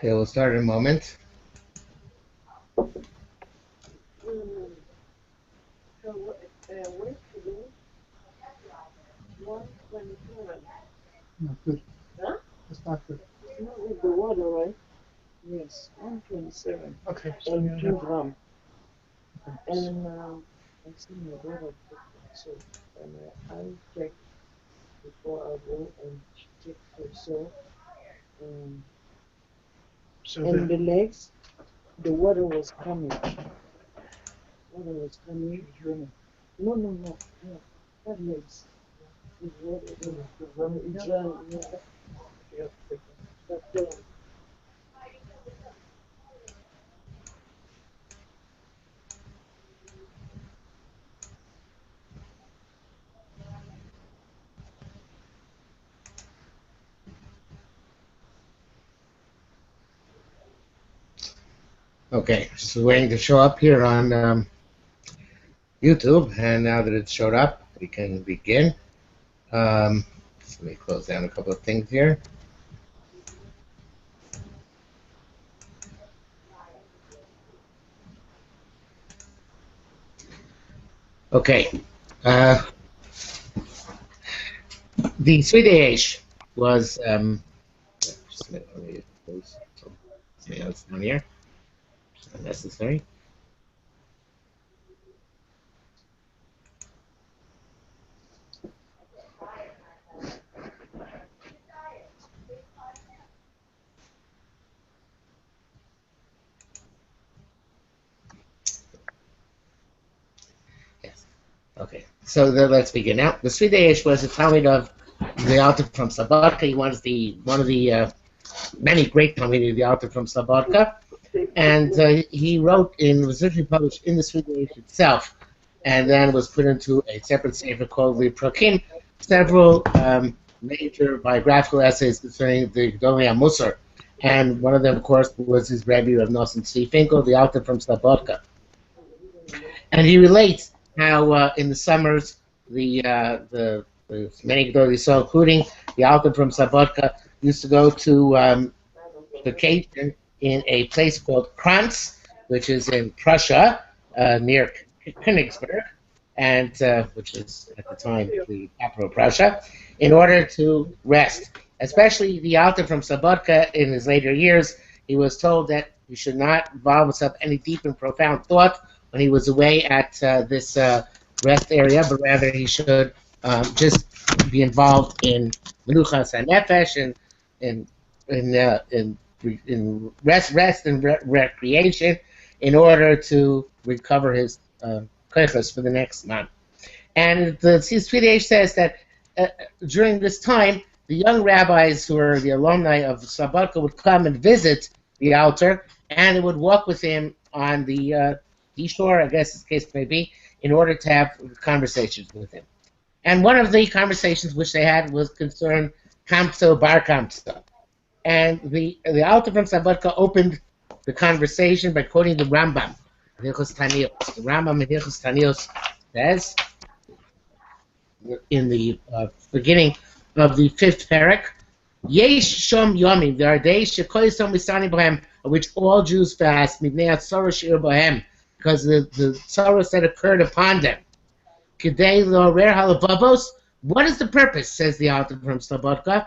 Okay, we'll start in a moment. So what today? 127. Not good. Huh? It's not good. It's not with the water, right? Yes, 127. Okay. And 2 grams. Okay. And I see my daughter took it, so and I check before I go and check her so So and the the legs, the water was coming. Water was coming. No, not legs. The water it's running. Yeah. But Okay, just waiting to show up here on YouTube, and now that it's showed up, we can begin. Let me close down a couple of things here. Okay. The Seridei Eish was just a minute, let me close something else down here. It's not necessary. Yes. Okay. So let's begin now. The Seridei Eish was a Talmud of the author from Slabodka. He was one of the many great Talmudim of the author from Slabodka. And he wrote was originally published in the Seridei Eish itself, and then was put into a separate sefer called LiPrakim. Several major biographical essays concerning the Gedolei HaMusar, and one of them, of course, was his Rebbe of Nosson Tzvi Finkel, the author from Slabodka. And he relates how in the summers the many Gedolei Yisrael, including the author from Slabodka, used to go to vacation in a place called Kranz, which is in Prussia, near Königsberg, and which is at the time the capital of Prussia, in order to rest. Especially the author from Slabodka, in his later years, he was told that he should not involve himself any deep and profound thought when he was away at this rest area, but rather he should just be involved in menuchas hanefesh and in rest and recreation in order to recover his koichos for the next month. And the Seridei Eish says that during this time, the young rabbis who are the alumni of Slabodka would come and visit the altar, and they would walk with him on the seashore, I guess the case may be, in order to have conversations with him. And one of the conversations which they had was concerned Kamtza and Bar Kamtza. And the author from Slabodka opened the conversation by quoting the Rambam, Hilchos Tanios. The Rambam in Hilchos Tanios says, in the beginning of the 5th parak, Yesh Shom Yomim, there are days Shekol Yisrael Misani Bohem, of which all Jews fast, Midnei HaTzorah Shiur Bohem, because the sorrows that occurred upon them. Kidei Lo'orer Halabavos, what is the purpose, says the author from Slabodka,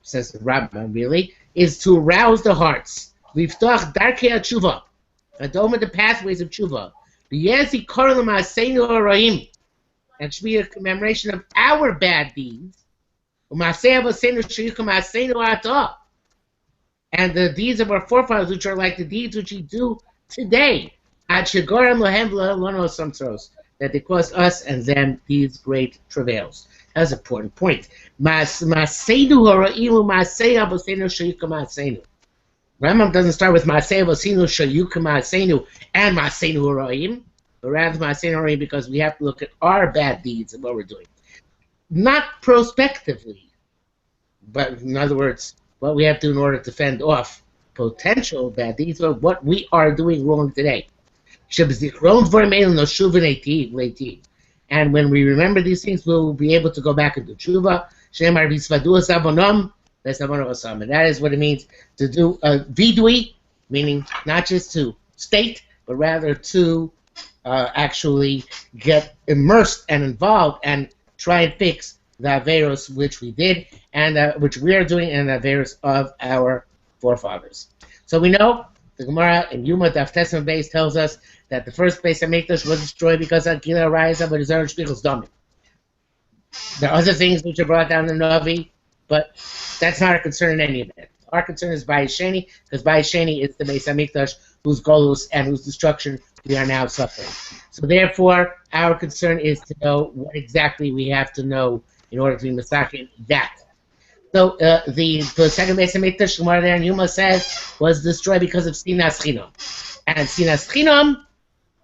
says the Rambam really, is to arouse the hearts. Liftach Darkei HaTshuva, and to open the pathways of Tshuva. B'yezi Korel Ma'aseinu Ha'roim, and should be a commemoration of our bad deeds. And the deeds of our forefathers, which are like the deeds which we do today, that they cause us and them these great travails. That's an important point. Rambam doesn't start with Masei Vosinu Shayuka Masenu and Masenu Horoim, but rather Masenu Horoim, because we have to look at our bad deeds and what we're doing. Not prospectively, but in other words, what we have to do in order to fend off potential bad deeds, or what we are doing wrong today. And when we remember these things, we'll be able to go back into tshuva. and that is what it means to do vidui, meaning not just to state, but rather to actually get immersed and involved and try and fix the averos which we did and which we are doing, and the averos of our forefathers. So we know the Gemara in Yuma Daf Tesman Beis tells us that the first Beis Hamikdash was destroyed because of Gila Raiza, but Zerach Shpichel's Domim. There are other things which are brought down in Navi, but that's not our concern in any event. Our concern is Bayis Sheni, because Bayis Sheni is the Beis Hamikdash whose golus and whose destruction we are now suffering. So therefore, our concern is to know what exactly we have to know in order to be masakin that. So the second Beis Hamikdash, Gemara there in Yuma says, was destroyed because of Sinas Chinam. And Sinas Chinam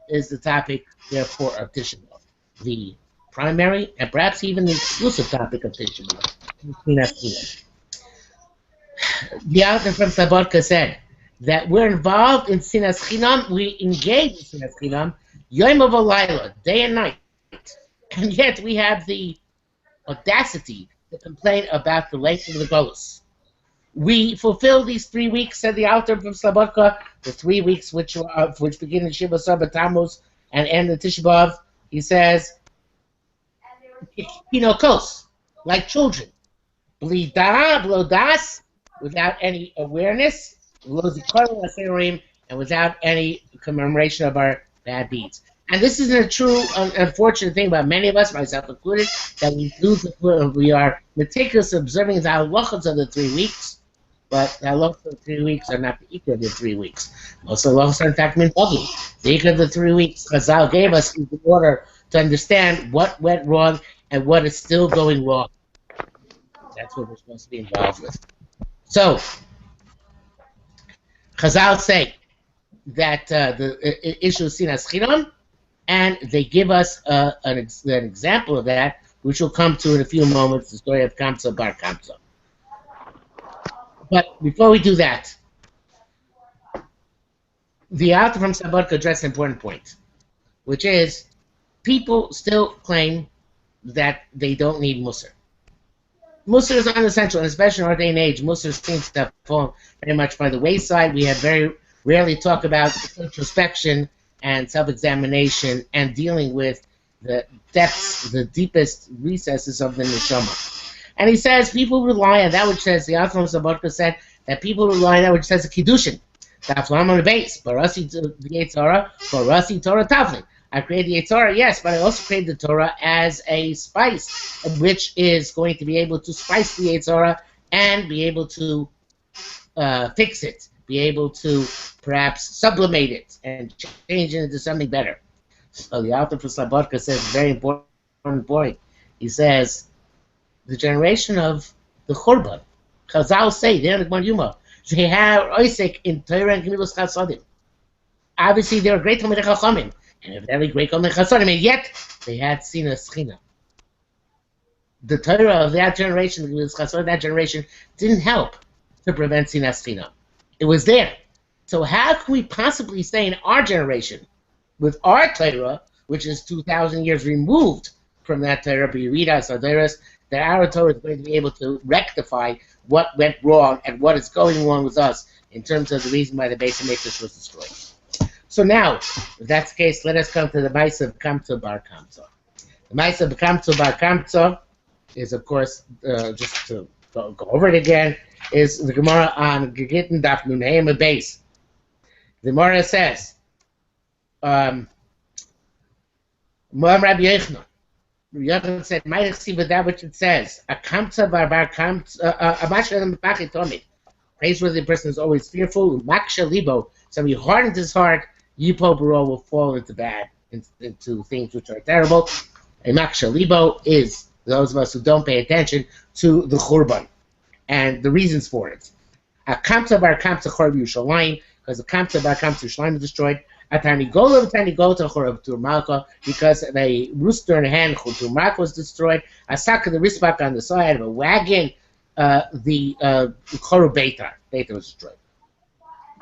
is the topic, therefore, of Tisha B'Av. The primary and perhaps even the exclusive topic of Tisha B'Av. Sinas Chinam. The author from Slabodka said that we're involved in Sinas Chinam, we engage in Sinas Chinam, Yom V'Layla, day and night. And yet we have the audacity to complain about the length of the golus. We fulfill these 3 weeks, said the author from Slabodka, the 3 weeks which begin in Shiva Saba Tammuz and end in Tisha B'Av. He says, kos, like children, bli da, blo das, without any awareness, and without any commemoration of our bad deeds. And this is a true, unfortunate thing about many of us, myself included, that we are meticulous observing the halachos of the 3 weeks, but the halachos of the 3 weeks are not the ikar of the 3 weeks. Most of the halachos are in fact ugly. The ikar of the 3 weeks Chazal gave us in order to understand what went wrong and what is still going wrong. That's what we're supposed to be involved with. So, Chazal say that the issue is Sinas Chinam, and they give us an example of that, which we'll come to in a few moments, the story of Kamtza and Bar Kamtza. But before we do that, the author from Slabodka addressed an important point, which is people still claim that they don't need Musar. Musar is unessential, and especially in our day and age, Musar seems to have fallen very much by the wayside. We have very rarely talk about introspection and self-examination and dealing with the depths, the deepest recesses of the neshama. And he says people rely on that which says, the author of Slabodka said, that people rely on that which says a kiddushin. Taflam on the base, barasi the Yetzara, barasi Torah taflin. I created the Torah, yes, but I also created the Torah as a spice, which is going to be able to spice the Torah and be able to fix it, be able to perhaps sublimate it and change it into something better. So the author for Slabodka says a very important point. He says, the generation of the Churban, Chazal say, they're the Gemara Yuma, they have Oisek in Torah and Gemilas Chasadim. Obviously, they were great Talmidei Chachamim, and a very great Talmidei Chasadim, and yet they had Sinas Chinam. The Torah of that generation, the Gemilas Chasadim of that generation, didn't help to prevent Sinas Chinam. It was there. So how can we possibly say in our generation, with our Torah, which is 2,000 years removed from that Torah, that our Torah is going to be able to rectify what went wrong and what is going wrong with us in terms of the reason why the Beis Hamikdash was destroyed. So now, if that's the case, let us come to the Kamtza and Bar Kamtza. The Kamtza and Bar Kamtza is, of course, just to go over it again, is the Gemara on Gigitten Daf Nun Hey Beis. The Gemara says, Moam Rabbi Yochanan. Yochanan said, "Might see with that which it says, a Kamtza Bar Kamtza, a Masha Mepachit Tomid. Praiseworthy person is always fearful. Maksha Libo, somebody hardens his heart. Yipo Baro will fall into bad, into things which are terrible. A Maksha Libo is those of us who don't pay attention to the Churban and the reasons for it. A Kamtza Bar Kamtza Chorb Yushalayim, because the Kamtza Bar Kamtza Yushalayim is destroyed. A Tarnigola Chorb Turmalka, because a rooster in hand Turmalka was destroyed. A Saka the Rispak on the side of a wagon, the Chorb Beta was destroyed.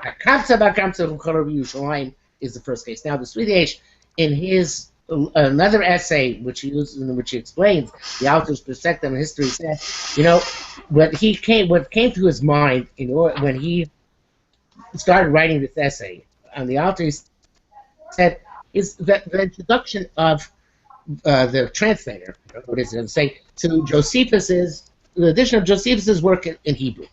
A Kamtza Bar Kamtza Chorb Yushalayim is the first case. Now the Seridei Eish, in his another essay which he uses in which he explains the author's perspective on history. Says, what came to his mind when he started writing this essay, and the author said is that the introduction of the translator, what is it, say, to Josephus's, the addition of Josephus's work in Hebrew.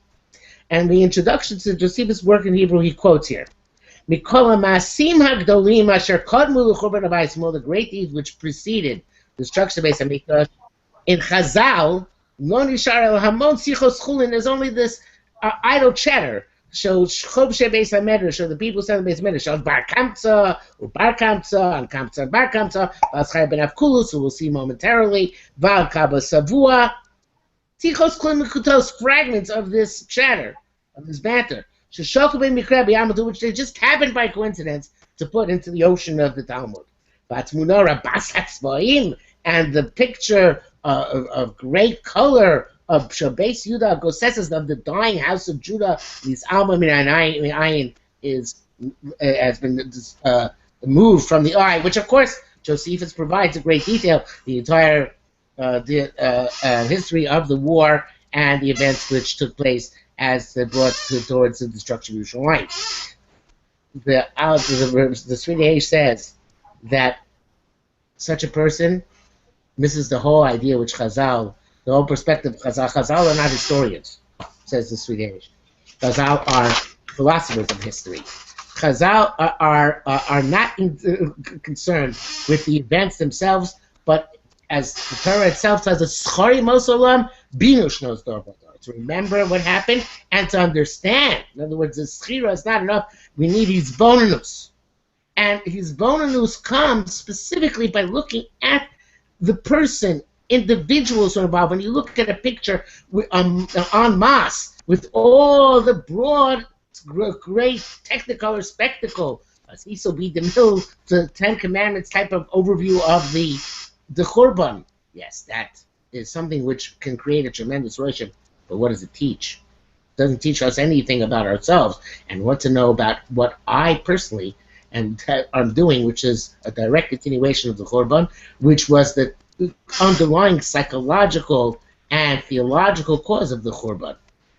And the introduction to Josephus' work in Hebrew, he quotes here, Mikol ha'maasim hagdolim asher kodmu l'churban habayis, all the great deeds which preceded the destruction of Beis Hamikdash. In Chazal, lo nishar el hamon sichos chulin, there's only this idle chatter. So Chobshei Beis HaMedrash, so the people said the Beis HaMedrash, so Bar Kamtza, Bar Kamtza, and Kamtza and Bar Kamtza, Vaschai ben Avkulus, who we'll see momentarily, Val Kaba Savua, Tichos Klim Mekutos, fragments of this chatter, of this banter, Shoshoku ben Mikra b'Yamadu, which they just happened by coincidence to put into the ocean of the Talmud. Vatmunora Basat Zvoim, and the picture of great color of Shabes Yudah Gosesses of the dying house of Judah, these Alma Min Ayin has been moved from the eye, which of course Josephus provides a great detail, the entire history of the war and the events which took place as they brought towards the destruction of Yerushalayim. The Seridei Eish says that such a person misses the whole idea which Chazal, the whole perspective of Chazal. Chazal are not historians, says the Seridei Eish. Chazal are philosophers of history. Chazal are not concerned with the events themselves, but as the Torah itself says, "Schari mosolam binush knows to remember what happened and to understand." In other words, the schira is not enough. We need his bonus, and his bonus comes specifically by looking at the person, individuals who are involved. When you look at a picture en masse with all the broad, great technicolor spectacle, as will be the middle, the Ten Commandments type of overview of the Churban. Yes, that is something which can create a tremendous worship. But what does it teach? It doesn't teach us anything about ourselves and what to know about what I personally am doing, which is a direct continuation of the Churban, which was the underlying psychological and theological cause of the Churban.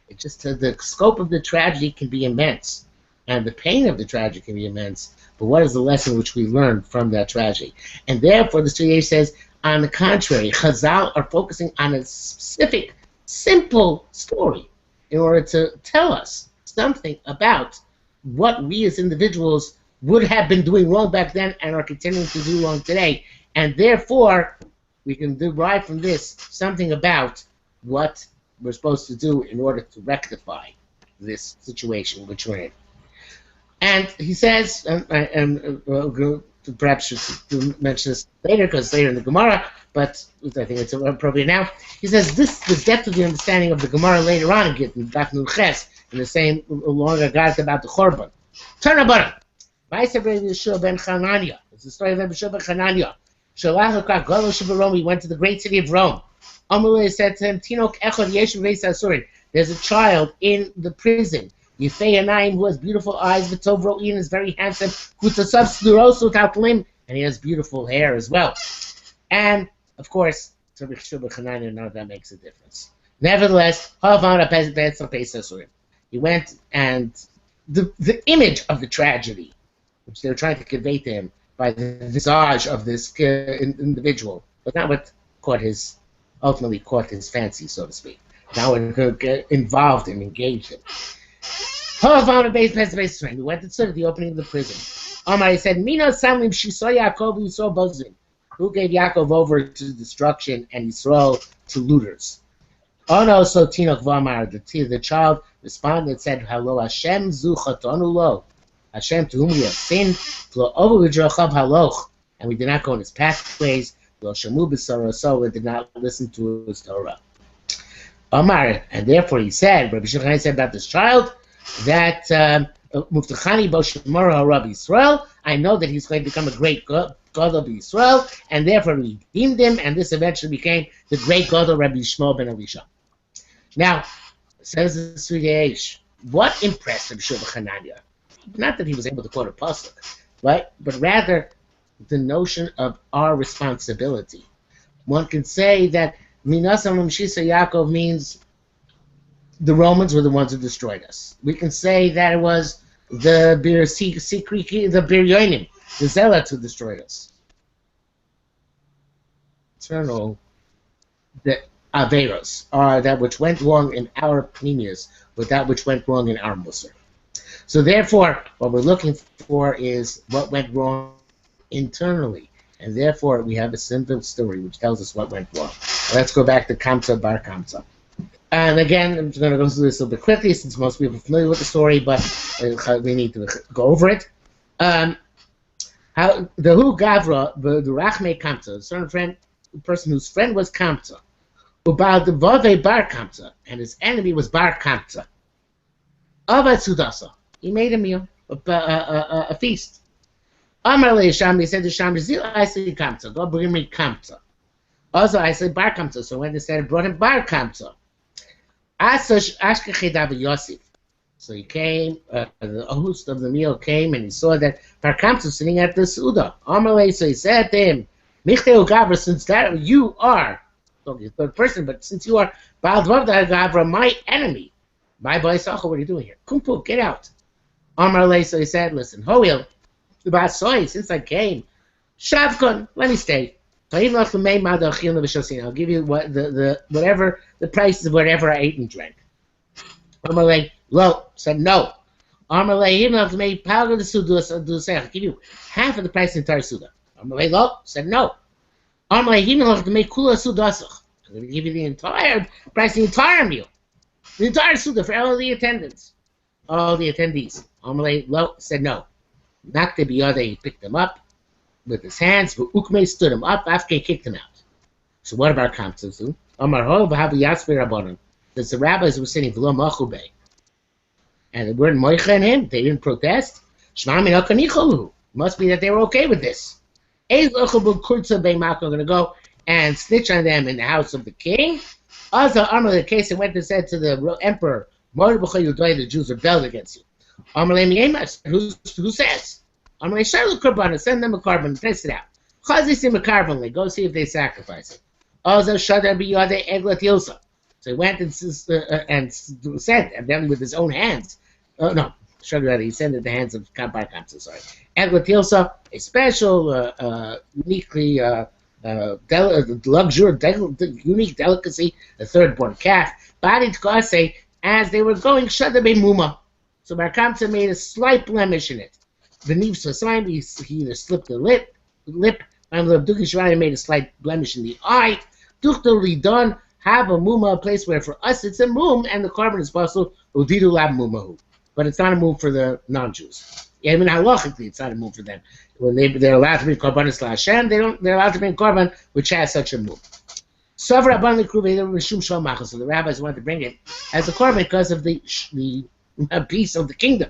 It just the scope of the tragedy can be immense, and the pain of the tragedy can be immense. But what is the lesson which we learn from that tragedy? And therefore, the Seridei Eish says, on the contrary, Chazal are focusing on a specific, simple story in order to tell us something about what we as individuals would have been doing wrong back then and are continuing to do wrong today. And therefore, we can derive from this something about what we're supposed to do in order to rectify this situation which we're in. And he says, and perhaps should mention this later because it's later in the Gemara, but I think it's appropriate now. He says the depth of the understanding of the Gemara later on in Daf Nun Ches, in the same longer guide about the Churban. Turn about it. Yeshua ben Chananya. It's the story of Yeshua ben Chananya. He went to the great city of Rome. Amalei said to him, Tinok echad yeshu veis asurin. There's a child in the prison. Yifei Yanayim, who has beautiful eyes, V'tov ro'in, is very handsome, Kutzasav sdurosu tatlim, and he has beautiful hair as well. And, of course, to Yeshua ben Chananya, none of that makes a difference. Nevertheless, he went, and the image of the tragedy, which they were trying to convey to him by the visage of this individual, was not what ultimately caught his fancy, so to speak. Now it involved him, engaged him. He went and stood at the opening of the prison. He said, Mina Samlim Shiso Yaakov Yisrael Bozim. Who gave Yaakov over to destruction and Yisrael to looters? Ono so Tinok Vamar, the child responded and said, Hello, Hashem zu chatonu lo. Hashem, to whom we have sinned, and we did not go in his pathways, and did not listen to his Torah. Omar, and therefore he said, Rabbi Shimon said about this child, that Muftachani bo shemor ha'Rabbi Yisrael, I know that he's going to become a great God of Yisrael, and therefore we redeemed him, and this eventually became the great God of Rabbi Shmuel ben Elisha. Now, says the Seridei Eish, what impressed Rabbi Shimon ben Chananya? Not that he was able to quote a pasuk, right? But rather the notion of our responsibility. One can say that Minasam Shisa Yaakov means the Romans were the ones who destroyed us. We can say that it was the Biryonim, the Zealots who destroyed us. Eternal, the Averos are that which went wrong in our Pnimius, with that which went wrong in our Musar. So therefore, what we're looking for is what went wrong internally. And therefore, we have a simple story which tells us what went wrong. Let's go back to Kamtza and Bar Kamtza. And again, I'm going to go through this a little bit quickly since most people are familiar with the story, but we need to go over it. How the Hu Gavra, the Rachme Kamtza, a certain friend, the person whose friend was Kamtza, about the Vave Bar Kamtza, and his enemy was Bar Kamtza. Avad Sudasa, he made a meal, a feast. Amar le Sham, he said to Sham, I say Kamtza, go bring me Kamtza. Also, I said Bar Kamtza, so when they said, brought him Bar Kamtza. Yosef. So he came, the host of the meal came, and he saw that Bar Kamtza sitting at the Suda. Amar le, so he said to him, Michteu Gavra, since that you are, the third person, but since you are Baal Dvavda Gavra, my enemy, my boy Sacha, what are you doing here? Kumpu, get out. Amar le, so he said, listen, Hoil, since I came, Shavkon, let me stay. I'll give you what whatever the price of whatever I ate and drank. Amalei Lo said no. Amalei even if me power the suda I'll give you half of the price of the entire suda. Amalei Lo said no. Amalei even if me kula sudasach. I'm going to give you the entire price of the entire meal, the entire suda for all the attendants, all the attendees. Amalei Lo said no. Not the biyade, he picked them up with his hands, but Ukme stood him up, Afke kicked him out. So what about Kamtza do? Amar Ho v'havu Yasvei Rabbanon. Because the rabbis were sitting v'lo machube. And they weren't moicha in him, they didn't protest. Shma min hakanicholu. Must be that they were okay with this. I'm going to go and snitch on them in the house of the king. Also, Amar the case that went and said to the emperor, the Jews rebelled against you. Amar who says? I'm going to send them a carbon, test it out. Go see if they sacrifice it. Also, so he went and said, evidently with his own hands. No, he sent it in the hands of Bar Kamtza, sorry. Eglatilsa, a special, uniquely unique delicacy, the third-born calf. Badi Tkase, as they were going, Shadabe Muma. So Bar Kamtza made a slight blemish in it. The Nivsa sign, he either slipped the lip, made a slight blemish in the eye. Duchtoli done, have a muma, a place where for us it's a mum, and the carbon is possible, udidu lab mumahu. But it's not a mum for the non-Jews. Even halachically, it's not a mum for them. When they're allowed to bring korbanos la Hashem, they're allowed to bring korban which has such a mum. So the rabbis wanted to bring it as a korban because of the piece of the kingdom.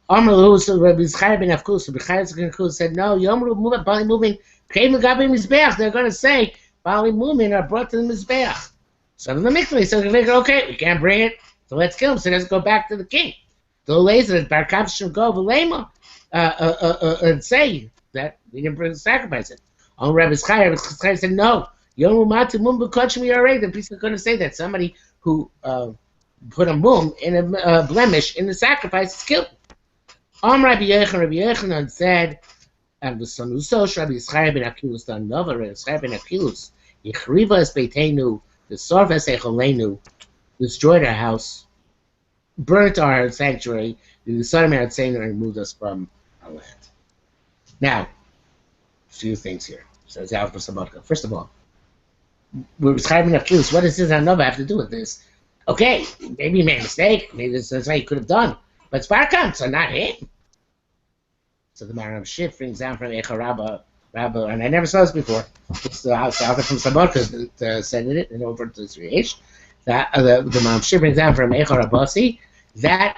Rabbi Zchai ben Avkus said, no, Yom Bali moving, they're going to say, Bali moving are brought to the Mizbeach. So the Mikvah, so they figure, okay, we can't bring it, so let's kill him, so let's go back to the king. The laser that Bar Kamtza should go Velema and say that we didn't bring the sacrifice it. On Rabbi Zchai said, no, Yom Matu Mum B'Kochim Yarei, the priest is going to say that somebody who put a mum in a blemish in the sacrifice is killed. Rabbi Yochanan said, and the son who saw Rabbi Zchai ben Akilus done Nova, Rabbi Zchai ben Akilus, Yichriva es Beitenu, the Sarves Echolenu, destroyed our house, burnt our sanctuary, the Son of Mount Seir, and moved us from our land. Now, a few things here. Says Alpha Slabodka. First of all, Rabbi Zchai ben Akilus, what does this Nova have to do with this? Okay, maybe he made a mistake, maybe that's what he could have done. But it's Bar Kamtza, not him. So the Maram Shif brings down from Echa Rabba, and I never saw this before. It's the author from Slabodka that said it, and over to Seridei Eish. The Maram Shif brings down from Echa Rabbasi that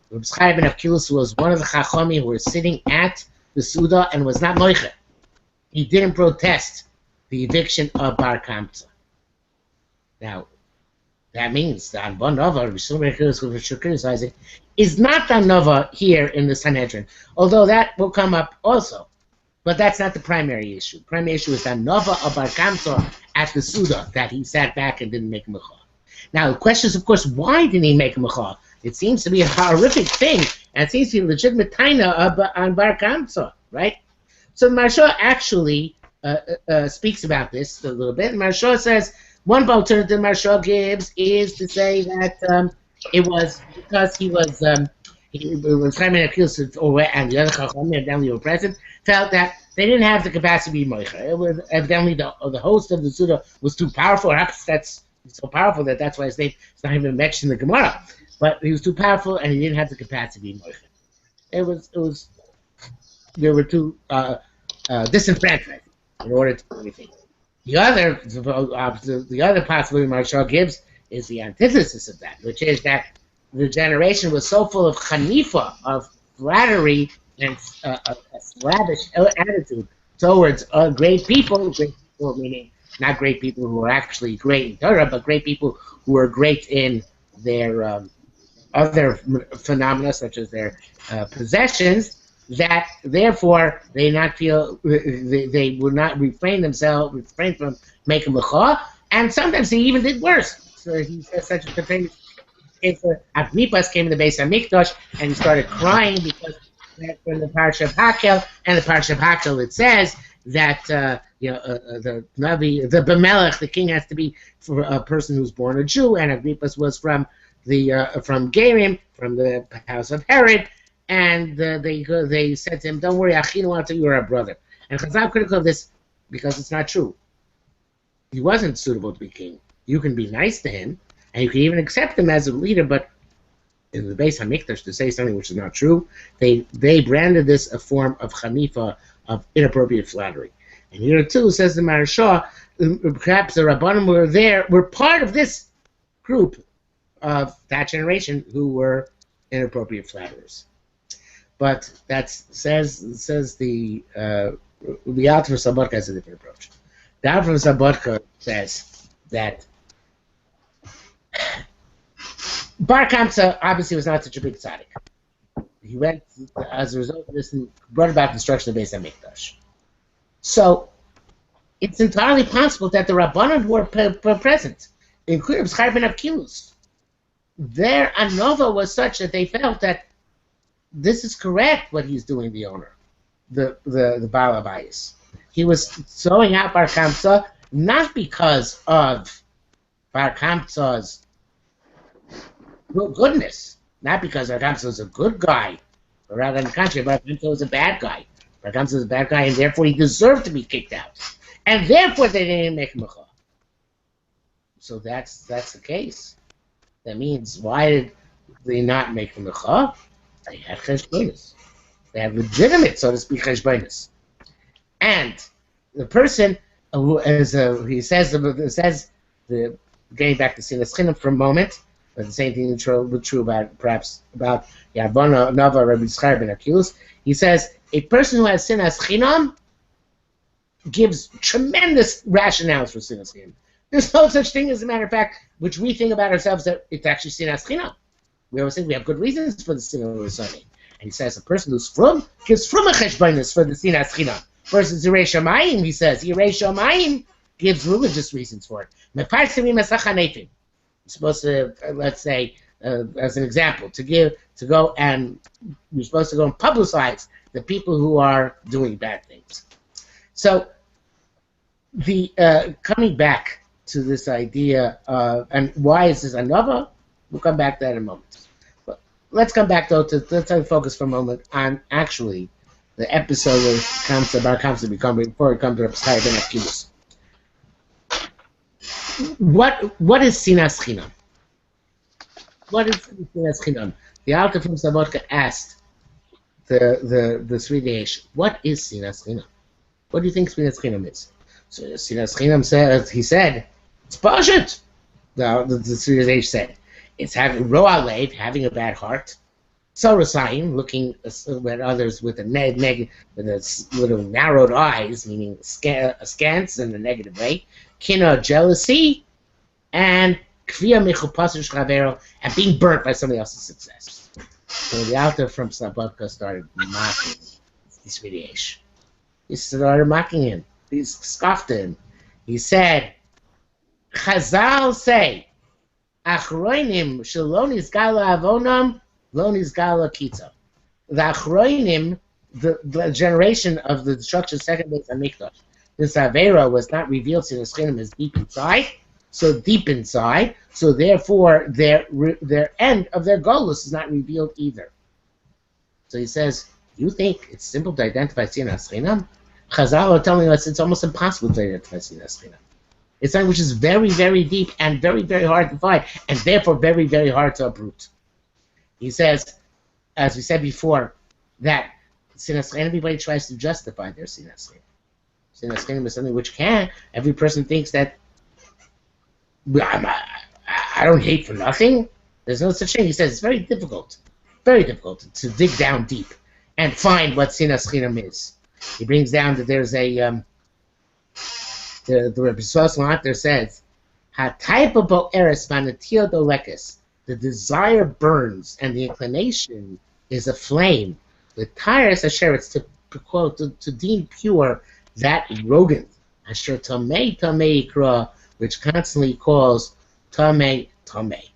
Rabbi Zchai ben Akilus was one of the Chachomim who were sitting at the Suda and was not moiche. He didn't protest the eviction of Bar Kamtza. Now, that means the Anbon Nova, is not the Nova here in the Sanhedrin, although that will come up also. But that's not the primary issue. The primary issue is that Nova of Bar Kamtza at the Suda, that he sat back and didn't make a mecha. Now, the question is, of course, why didn't he make a mecha? It seems to be a horrific thing, and it seems to be a legitimate taina on Bar Kamtza, right? So Maharsha actually speaks about this a little bit. And Maharsha says, one alternative Maharsha gives is to say that it was because he was Simon accused, and the other Chacham evidently were present, felt that they didn't have the capacity to be moicher. It was evidently the host of the Suda was too powerful. Perhaps that's so powerful that's why his name is not even mentioned in the Gemara. But he was too powerful and he didn't have the capacity to be moicher. They were too disenfranchised in order to do anything. The other possibility Maharsha gives is the antithesis of that, which is that the generation was so full of chanifa, of flattery and a slavish attitude towards great people meaning not great people who are actually great in Torah, but great people who are great in their other phenomena, such as their possessions, that therefore they not feel they would not refrain from making mecha, and sometimes they even did worse. So he says such a famous case where Agrippus came to the Beis Hamikdash and he started crying because from the Parsha of Hakel, and the Parsha of Hakel it says that the Navi, the Bemelech, the king has to be for a person who's born a Jew, and Agrippus was from Gerim, from the house of Herod. And they said to him, "Don't worry, Achinu wants you are a brother." And Chazal critical of this because it's not true. He wasn't suitable to be king. You can be nice to him, and you can even accept him as a leader, but in the Beis Hamikdash, to say something which is not true, they branded this a form of chanifa, of inappropriate flattery. And here too, says the Maharsha, perhaps the Rabbanim were part of this group of that generation who were inappropriate flatterers. But that says the Alter from Slabodka has a different approach. The Alter from Slabodka says that Bar Kamtza obviously was not such a big tzaddik. He went, as a result of this, and brought about the destruction of Beis Hamikdash. So it's entirely possible that the Rabbanan were present, including B'schar ben Akilus. Their anova was such that they felt that this is correct what he's doing, the owner, the Baal Abayis. He was throwing out Bar Kamtza not because of Bar Kamtza's goodness, not because Bar Kamtza was a good guy, but rather on the contrary, Bar Kamtza was a bad guy. Bar Kamtza was a bad guy, and therefore he deserved to be kicked out. And therefore they didn't make him a chah. So that's the case. That means, why did they not make him a chah? They had cheshbonis. They had legitimate, so to speak, cheshbonis. And the person who, as he says, getting back to Sinas Chinam for a moment, but the same thing is true about Yavona Nava Rabbi B'schar ben Akilus. He says a person who has Sinas Chinam gives tremendous rationales for Sinas Chinam. There's no such thing, as a matter of fact, which we think about ourselves that it's actually Sinas Chinam. We always think we have good reasons for the sin of Rishonim. And he says a person who's from gives from a cheshbonis for the Sinas Chinam. Versus Yirei Shamayim, he says, Yirei Shamayim gives religious reasons for it. Mefarsimim esachanefim. You're supposed to, let's say, as an example, you're supposed to go and publicize the people who are doing bad things. So, coming back to this idea of, and why is this anova? We'll come back to that in a moment. But let's come back, though, let's focus for a moment on actually the episode of Kamtza Bar Kamtza before we come to B'schar ben Akilus. What is Sinas Chinam? What is Sinas Chinam? The Alter from Slabodka asked the Seridei Eish, what is Sinas Chinam? What do you think Sinas Chinam is? So Sinas Chinam said, it's Pashut. The Seridei Eish said, it's having Ro'a Lev, having a bad heart. Sarasayim, looking at others with little narrowed eyes, meaning askance in a negative way. Kina, jealousy, and kviya mechupasur shchavero, and being burnt by somebody else's success. So the Alter from Slabodka started mocking the Seridei Eish. He started mocking him. He scoffed at him. He said, Chazal say, Achroinim shelo nizgala avonam, lo nizgala kitza. The Achroinim, the generation of the destruction of second base Hamikdash, this Avera was not revealed to the Schenim as deep inside, so therefore their end of their golus is not revealed either. So he says, you think it's simple to identify Sinas Chinam? Chazal are telling us it's almost impossible to identify Sinas Chinam. It's something which is very, very deep and very, very hard to find, and therefore very, very hard to uproot. He says, as we said before, that Sinas Chinam, everybody tries to justify their Sinas Chinam. Sinas Chinam is something which can. Every person thinks that I don't hate for nothing. There's no such thing. He says it's very difficult to dig down deep and find what Sinas Chinam is. He brings down that there's a the Rebbe Yisrael there says, "Ha-taipa bo eres v'anatio dolekes." The desire burns, and the inclination is a flame. The tires asheretz to quote to deem pure that rodent asher tamei ikra, which constantly calls tamei tamei.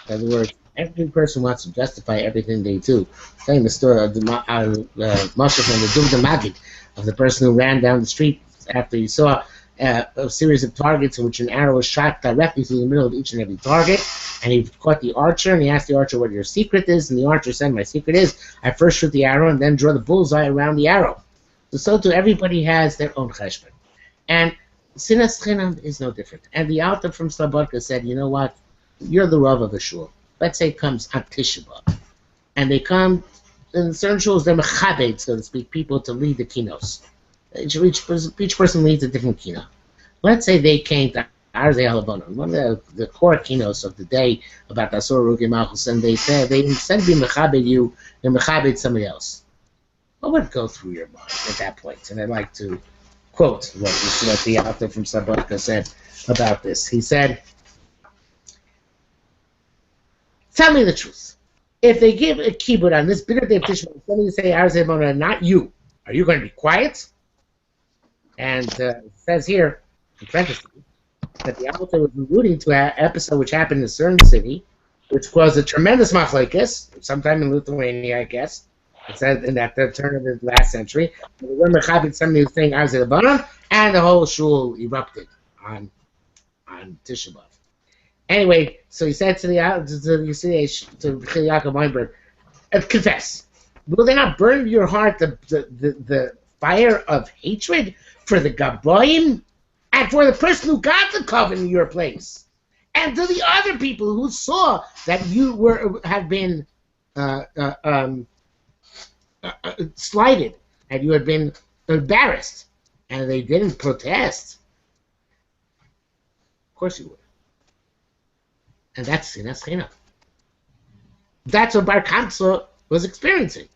In other words, every person wants to justify everything they do. Telling the story of the Moshe from the Dugda Magid, of the person who ran down the street after he saw a series of targets in which an arrow was shot directly through the middle of each and every target, and he caught the archer, and he asked the archer what your secret is, and the archer said, my secret is, I first shoot the arrow and then draw the bullseye around the arrow. So too, everybody has their own cheshbon. And Sinas Chinam is no different. And the author from Slabodka said, you know what, you're the Rav of a shul. Let's say it comes on Tisha B'Av. And they come, in certain shuls, they're mechabed, so to speak, people to lead the kinos. Each person leads a different kino. Let's say they came to Arzei Halavonon, one of the core kinos of the day about Asur Rugi Malchus, and they said they instead of being mechabed you, they're mechabed somebody else. What would go through your mind at that point? And I'd like to quote what the author from Slabodka said about this. He said, tell me the truth. If they give a keyboard on this bitter day of Tisha B'Av, somebody say Arzei Halavonon, not you, are you going to be quiet? And it says here, in parentheses, that the author was alluding to an episode which happened in a certain city, which caused a tremendous machlekes, sometime in Lithuania, I guess. It said in that the turn of the last century. The women copied somebody was saying Arzei Halavonon, and the whole shul erupted on Tisha B'Av. Anyway, so he said to Seridei Eish, to Yaakov Weinberg, confess, will they not burn your heart the fire of hatred for the Gaboim and for the person who got the covenant in your place, and to the other people who saw that you had been slighted and you had been embarrassed, and they didn't protest? Of course you would. And that's Sinas Chinam. That's what Bar Kamtza was experiencing,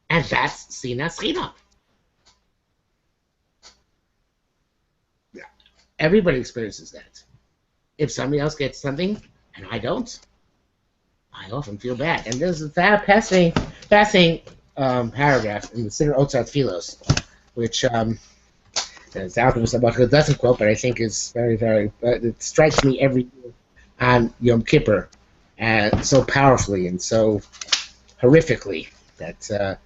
and that's Sinas Chinam. Everybody experiences that. If somebody else gets something and I don't, I often feel bad. And there's a fascinating paragraph in the Sefer Otzat Filos, which the author of Slabodka doesn't quote, but I think is very, very. It strikes me every year on Yom Kippur, so powerfully and so horrifically that I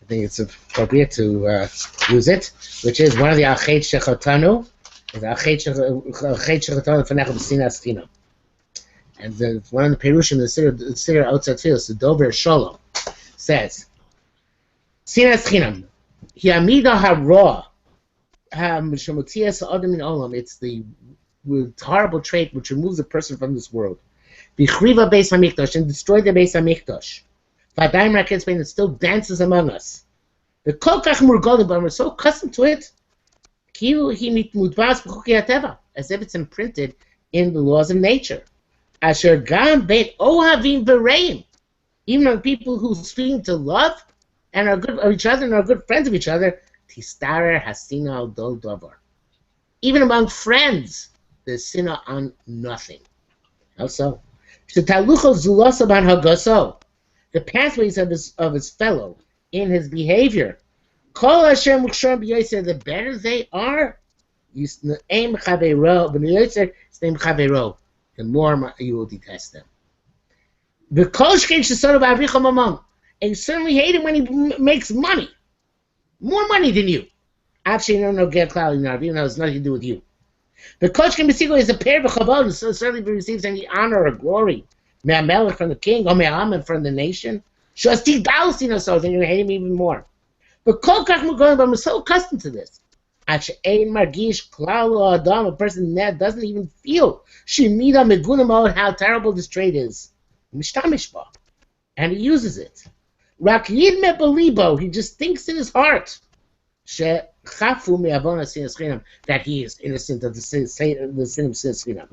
think it's appropriate to use it, which is one of the Achet Shechotanu. And one of the Perushim, the Sefer Otzat Filos, the Dover Shalom, says, Sinas Chinam, Hiamida Hara, Shemotzias Adam in Olam. It's the horrible trait which removes a person from this world. Bichriva Beis Hamikdash, and destroy the Beis Hamikdash. Vadaim Raketz Bein, it still dances among us. The Kol Kach Murgolim, but we're so accustomed to it, as if it's imprinted in the laws of nature. Asher gam beit ohavim v'reim, even on people who seem to love and are good of each other and are good friends of each other, tistarer hasina al dol davar. Even among friends, there's sinah on nothing. How so? The pathways of his fellow in his behavior Kol Hashem Mukshon B'Yotzer, the better they are, Aim Chavero, B'Yotzer, Sneim Chavero, the more you will detest them. The Koshkin Shesod of Avicha Mamon, and you certainly hate him when he makes money. More money than you. Actually, you don't know get cloud in even though it's nothing to do with you. The Koshkin B'Sigo is a pair of Chavod, and so certainly receives any honor or glory. Me'amelech from the king, or Me'amen from the nation. Shasti Dalsina, so then you're going to hate him even more. But Kol Kach Mugoyim, but I'm so accustomed to this. Actually, Ein Margish Klal Adam, a person that doesn't even feel Shemida Megunamot, how terrible this trait is. Mishtamish ba, and he uses it. Rak Yid Me Belibo, he just thinks in his heart She Chafu Me'avona Sinas Chinam, that he is innocent of the sin of Sinas Chinam.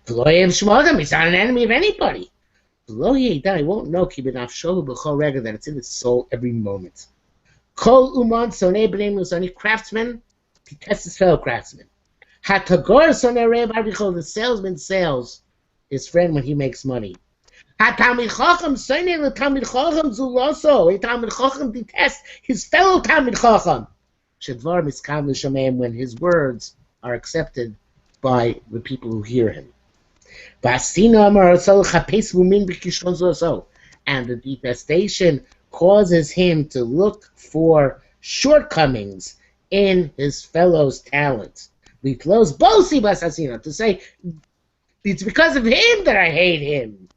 V'loyev Shmodam, he's not an enemy of anybody. V'lo Yedan, he won't know Kibinaf Sholu B'chol Rega, that it's in his soul every moment. Kol Uman Sonei B'nei Musoni, craftsman, he tests his fellow craftsman. Hatagor Sonei Reb Avichol, the salesman sells his friend when he makes money. HaTalmid Chacham Sonei LeTalmid Chacham Zuloso, a Talmid Chacham detests his fellow Talmid Chacham. Shedvar Miskav L'Shameim, when his words are accepted by the people who hear him. V'asina Amar Asol Chapes Vumin B'Kishon Zuloso, and the detestation causes him to look for shortcomings in his fellow's talents. Litlos Bosi Basasina, to say it's because of him that I hate him.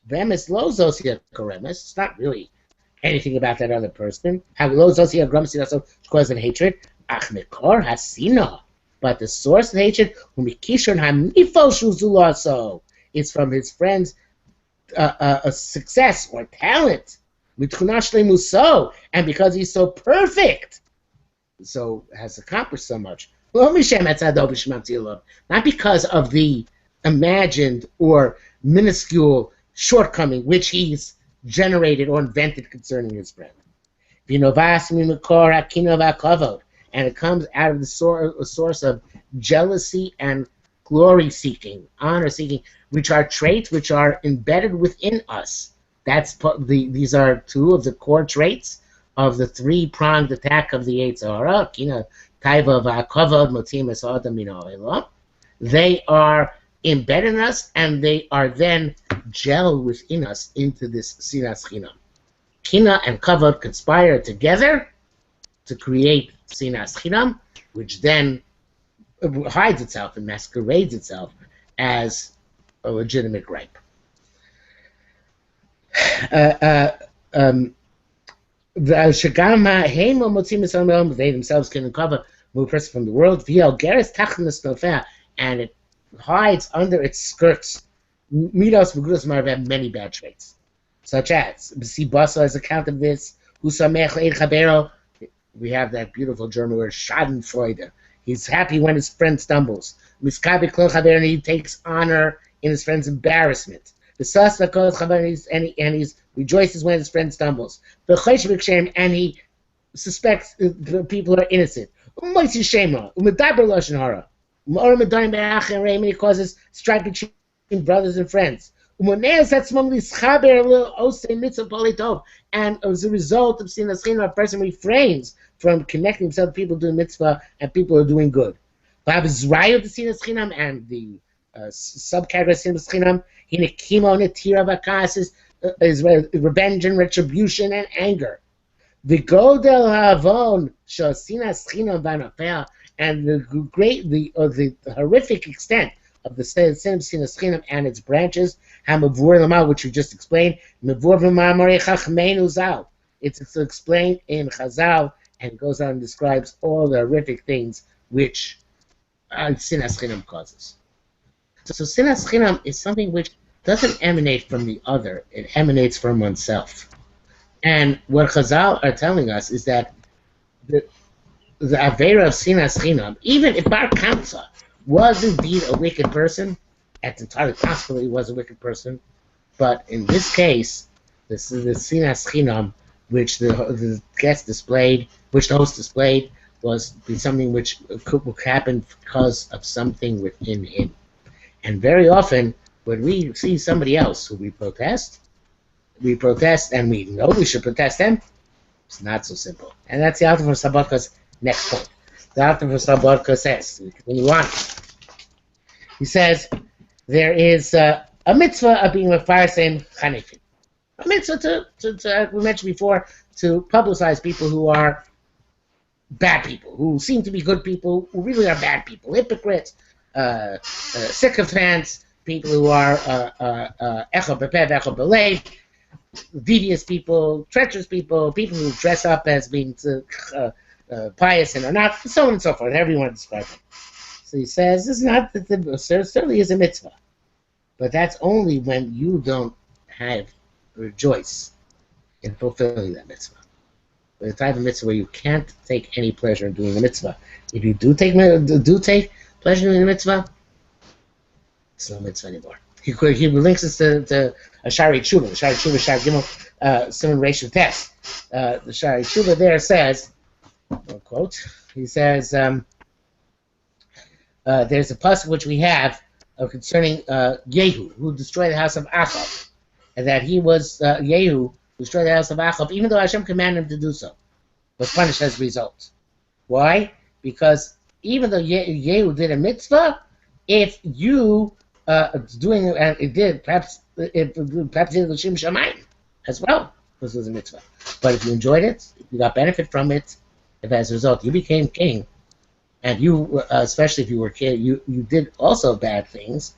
Vemis Lozosia Koremis, it's not really anything about that other person. Lozosia Grumsina, so cause of hatred. Achmekor Hasina, but the source of hatred, Umikishon Hamifo Shuzulaso, is from his friend's success or talent. Muso, and because he's so perfect, so has accomplished so much. Not because of the imagined or minuscule shortcoming which he's generated or invented concerning his friend. And it comes out of the source of jealousy and glory seeking, honor seeking, which are traits which are embedded within us. These are two of the core traits of the three-pronged attack of the Yetzer Hara. Taiva v'akavod motzim es adam min ha'olam. They are embedded in us, and they are then gel within us into this sinas chinam. Kina and kavod conspire together to create sinas chinam, which then hides itself and masquerades itself as a legitimate gripe. They themselves can uncover move person from the world, and it hides under its skirts midos v'gudos marvev, many bad traits, such as b'sibasa as account of this. We have that beautiful German word Schadenfreude. He's happy when his friend stumbles. And he takes honor in his friend's embarrassment. And he rejoices when his friend stumbles. And he suspects people are innocent. And he causes strife between brothers and friends. And as a result of sinas chinam, a person refrains from connecting himself to people doing mitzvah and people who are doing good. And the subcategory of sinas chinam, is revenge and retribution and anger. The godel havon shasinas chinam vanafel, and the horrific extent of the sin of sinas chinam and its branches, hamavur lama, which we just explained, mavur v'ma'amorei chachmeinu zal. It's explained in Chazal, and goes on and describes all the horrific things which sinas chinam causes. So sinas chinam is something which doesn't emanate from the other; it emanates from oneself. And what Chazal are telling us is that the Avera of sinas chinam, even if Bar Kamtza was indeed a wicked person, it's entirely possible he was a wicked person, but in this case, this is the sinas chinam which the guest displayed, which the host displayed, was something which could happen because of something within him. And very often, when we see somebody else who we protest and we know we should protest them, It's not so simple. And that's the Alter from Slabodka's next point. The Alter from Slabodka says, when you want, he says, there is a mitzvah of being with fire saying chanefin. A mitzvah to, we mentioned before, to publicize people who are bad people, who seem to be good people, who really are bad people, hypocrites, sycophants, people who are echo bepev, echo belev, devious people, treacherous people, people who dress up as being pious and are not, so on and so forth. Everyone describes it. So he says, this is not, certainly is a mitzvah, but that's only when you don't rejoice in fulfilling that mitzvah. But the type of mitzvah where you can't take any pleasure in doing the mitzvah. If you do take pleasure in the mitzvah, it's no mitzvah anymore. He links us to a Shari Tshuva. The Shari Tshuva, Shari Gimel, Simon Reish Test. The Shari Tshuva there says, quote, he says, there's a pasuk which we have concerning Yehu, who destroyed the house of Achab, and that he was Yehu, who destroyed the house of Achab, even though Hashem commanded him to do so, was punished as a result. Why? Because even though Yehu did a mitzvah, if you doing and it did perhaps did l'shem shamayim as well, this was a mitzvah. But if you enjoyed it, if you got benefit from it, if as a result you became king, and you especially if you were king, you did also bad things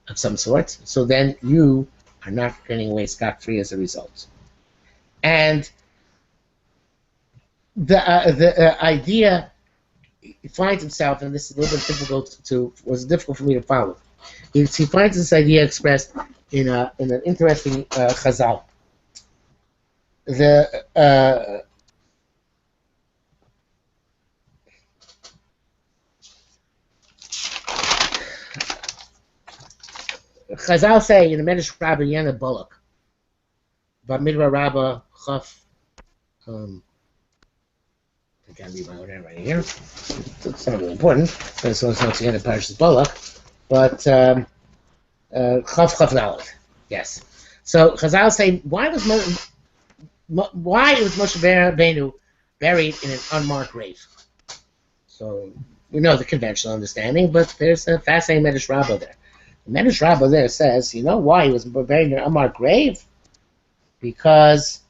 of some sort, so then you are not getting away scot-free as a result. And the idea finds himself, and this is a little bit was difficult for me to follow. He finds this idea expressed in an interesting chazal. The Chazal say in the Medrash Rabbah Yana Bullock, Bamidbar Rabbah Chaf. I can't read my own handwriting here. It's not really important, but it's not to get a Parashas Bullock. But Chaf Dalet, yes. So Chazal say, why was Moshe Rabbeinu buried in an unmarked grave? So we know the conventional understanding, but there's a fascinating Medrash Rabbah there. The Medrash Rabbah there says, you know why he was buried in an unmarked grave? Because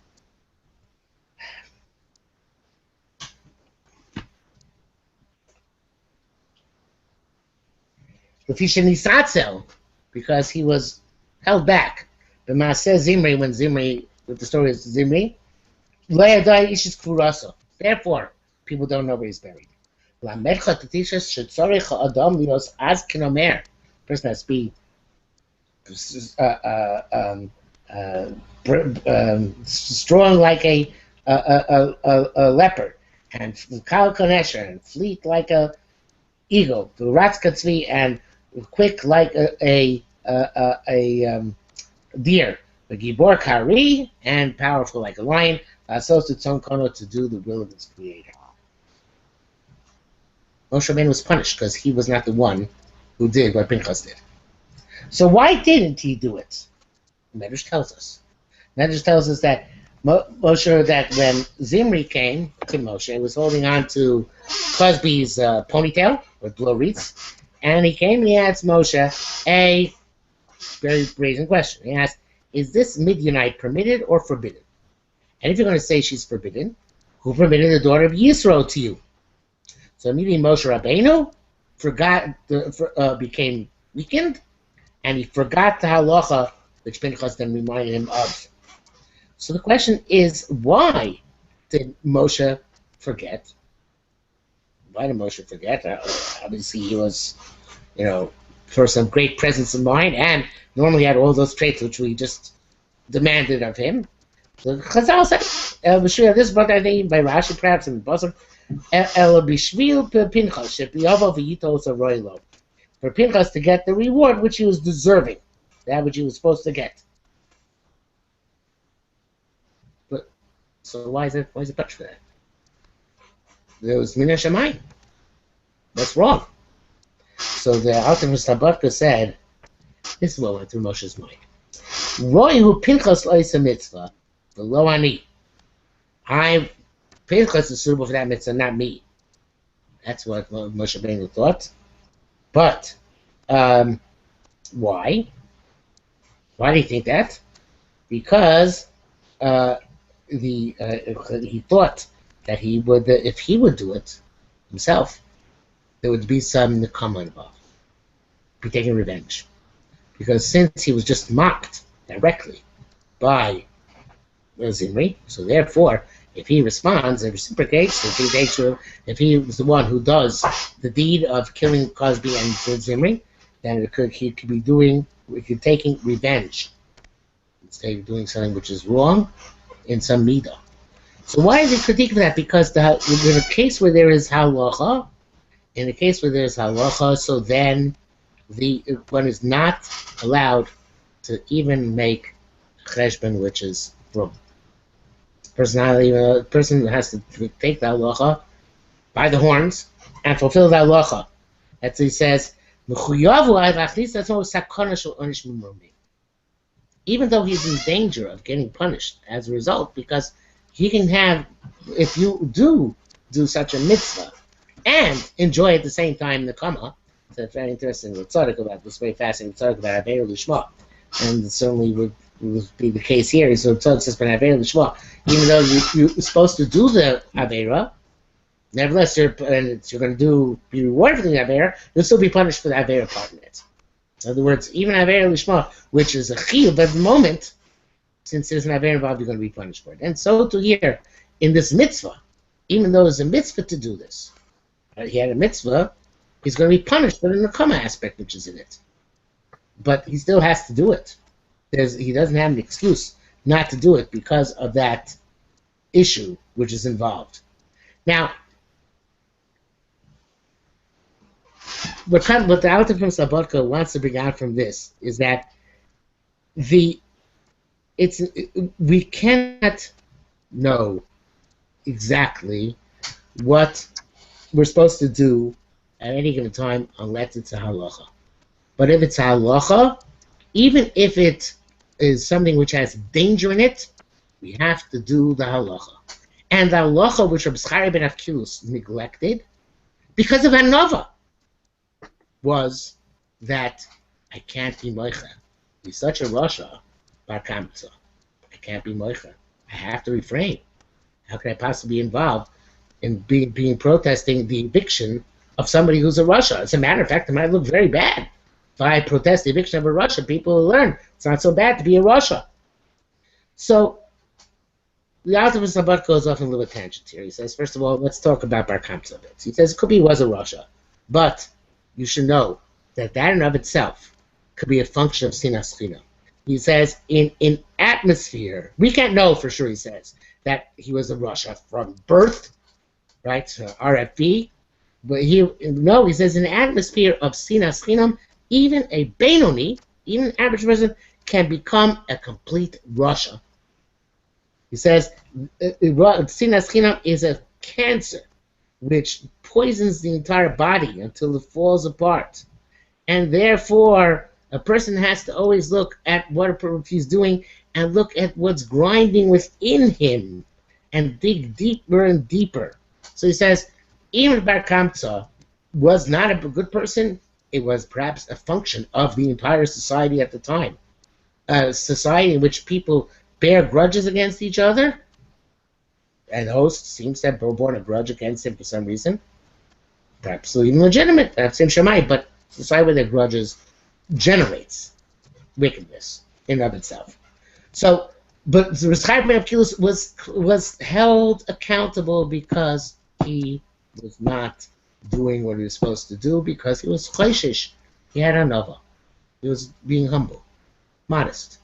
because he was held back. The Maaseh Zimri, when Zimri, with the story of Zimri, therefore, people don't know where he's buried. Person has to be strong like a leopard, and kal kanesher, and fleet like a eagle, and quick like a deer, the gibor kari, and powerful like a lion, to do the will of his creator. Moshe Rabbeinu was punished because he was not the one who did what Pinchas did. So why didn't he do it? Medrash tells us. Medrash tells us that Moshe, that when Zimri came to Moshe, he was holding on to Cosby's ponytail with blow wreaths, and he came and he asked Moshe a very brazen question. He asked, is this Midianite permitted or forbidden? And if you're going to say she's forbidden, who permitted the daughter of Yisro to you? So immediately Moshe Rabbeinu became weakened, and he forgot the halacha which Pinchas then reminded him of. So the question is, why did Moshe forget? Why did Moshe forget? Obviously he was, for some great presence of mind, and normally had all those traits which we just demanded of him. So Chazal said, this is what I think by Rashi, perhaps in the Basar, for Pinchas to get the reward which he was deserving, that which he was supposed to get. But so why is it punished for that? There was Mina Shamayim. That's wrong. So the Alter Slabodka said, this is what went through Moshe's mind. Roy hu Pinchas loisa mitzvah, the lo ani. Pinchas is suitable for that mitzvah, not me. That's what Moshe Rabbeinu thought. But why? Why do you think that? Because he thought that he would, if he would do it himself, there would be some nekama involved, be taking revenge. Because since he was just mocked directly by Zimri, so therefore, if he responds and reciprocates, if he was the one who does the deed of killing Cosby and Zimri, then he could be taking revenge instead of doing something which is wrong in some midah. So why is he critiquing that? Because in a case where there is halacha, so then one is not allowed to even make cheshbon, which is wrong. A person has to take the halacha by the horns and fulfill the halacha. That's what he says. Even though he's in danger of getting punished as a result, because he can have, if you do such a mitzvah and enjoy at the same time the kama. It's very interesting with tzaddik about this, very fascinating tzaddik about Aveir Lishma, and certainly would be the case here. So tzaddik says, "But Aveir Lishma, even though you're supposed to do the Aveira, nevertheless you're going to be rewarded for the Aveira, you'll still be punished for the Aveira part in it." In other words, even Aveir Lishma, which is a chiyuv at the moment, since there's an Aveira involved, you're going to be punished for it. And so to here, in this mitzvah, even though there's a mitzvah to do this, he had a mitzvah, he's going to be punished for the nekama aspect which is in it. But he still has to do it. He doesn't have an excuse not to do it because of that issue which is involved. Now, what the author from Slabodka wants to bring out from this is that we cannot know exactly what we're supposed to do at any given time unless it's a halacha. But if it's a halacha, even if it is something which has danger in it, we have to do the halacha. And the halacha which Reb Schari ben Avkilus neglected because of Hanova was that I can't be moicha. He's such a Rasha, Bar Kamtza. I can't be moicha. I have to refrain. How could I possibly be involved in being protesting the eviction of somebody who's a Rasha? As a matter of fact, it might look very bad. If I protest the eviction of a Rasha, people will learn it's not so bad to be a Rasha. So the author of Slabodka goes off on a little tangent here. He says, first of all, let's talk about Bar Kamtza a bit. He says it could be he was a Rasha, but you should know that in and of itself could be a function of sinas chinam. He says in atmosphere, we can't know for sure, he says, that he was a Rasha from birth, right, RFB, but he says in the atmosphere of sinas chinam, even a Benoni, even an average person, can become a complete Rasha. He says sinas chinam is a cancer which poisons the entire body until it falls apart. And therefore, a person has to always look at what he's doing and look at what's grinding within him and dig deeper and deeper. So he says, even Bar Kamtza was not a good person. It was perhaps a function of the entire society at the time. A society in which people bear grudges against each other. And the host seems to have borne a grudge against him for some reason. Perhaps even legitimate, perhaps in Shemai, but society where their grudges generates wickedness in and of itself. So, but the Reb ben Avkilus was held accountable because he was not doing what he was supposed to do, because he was choishish. He had Hanova. He was being humble, modest.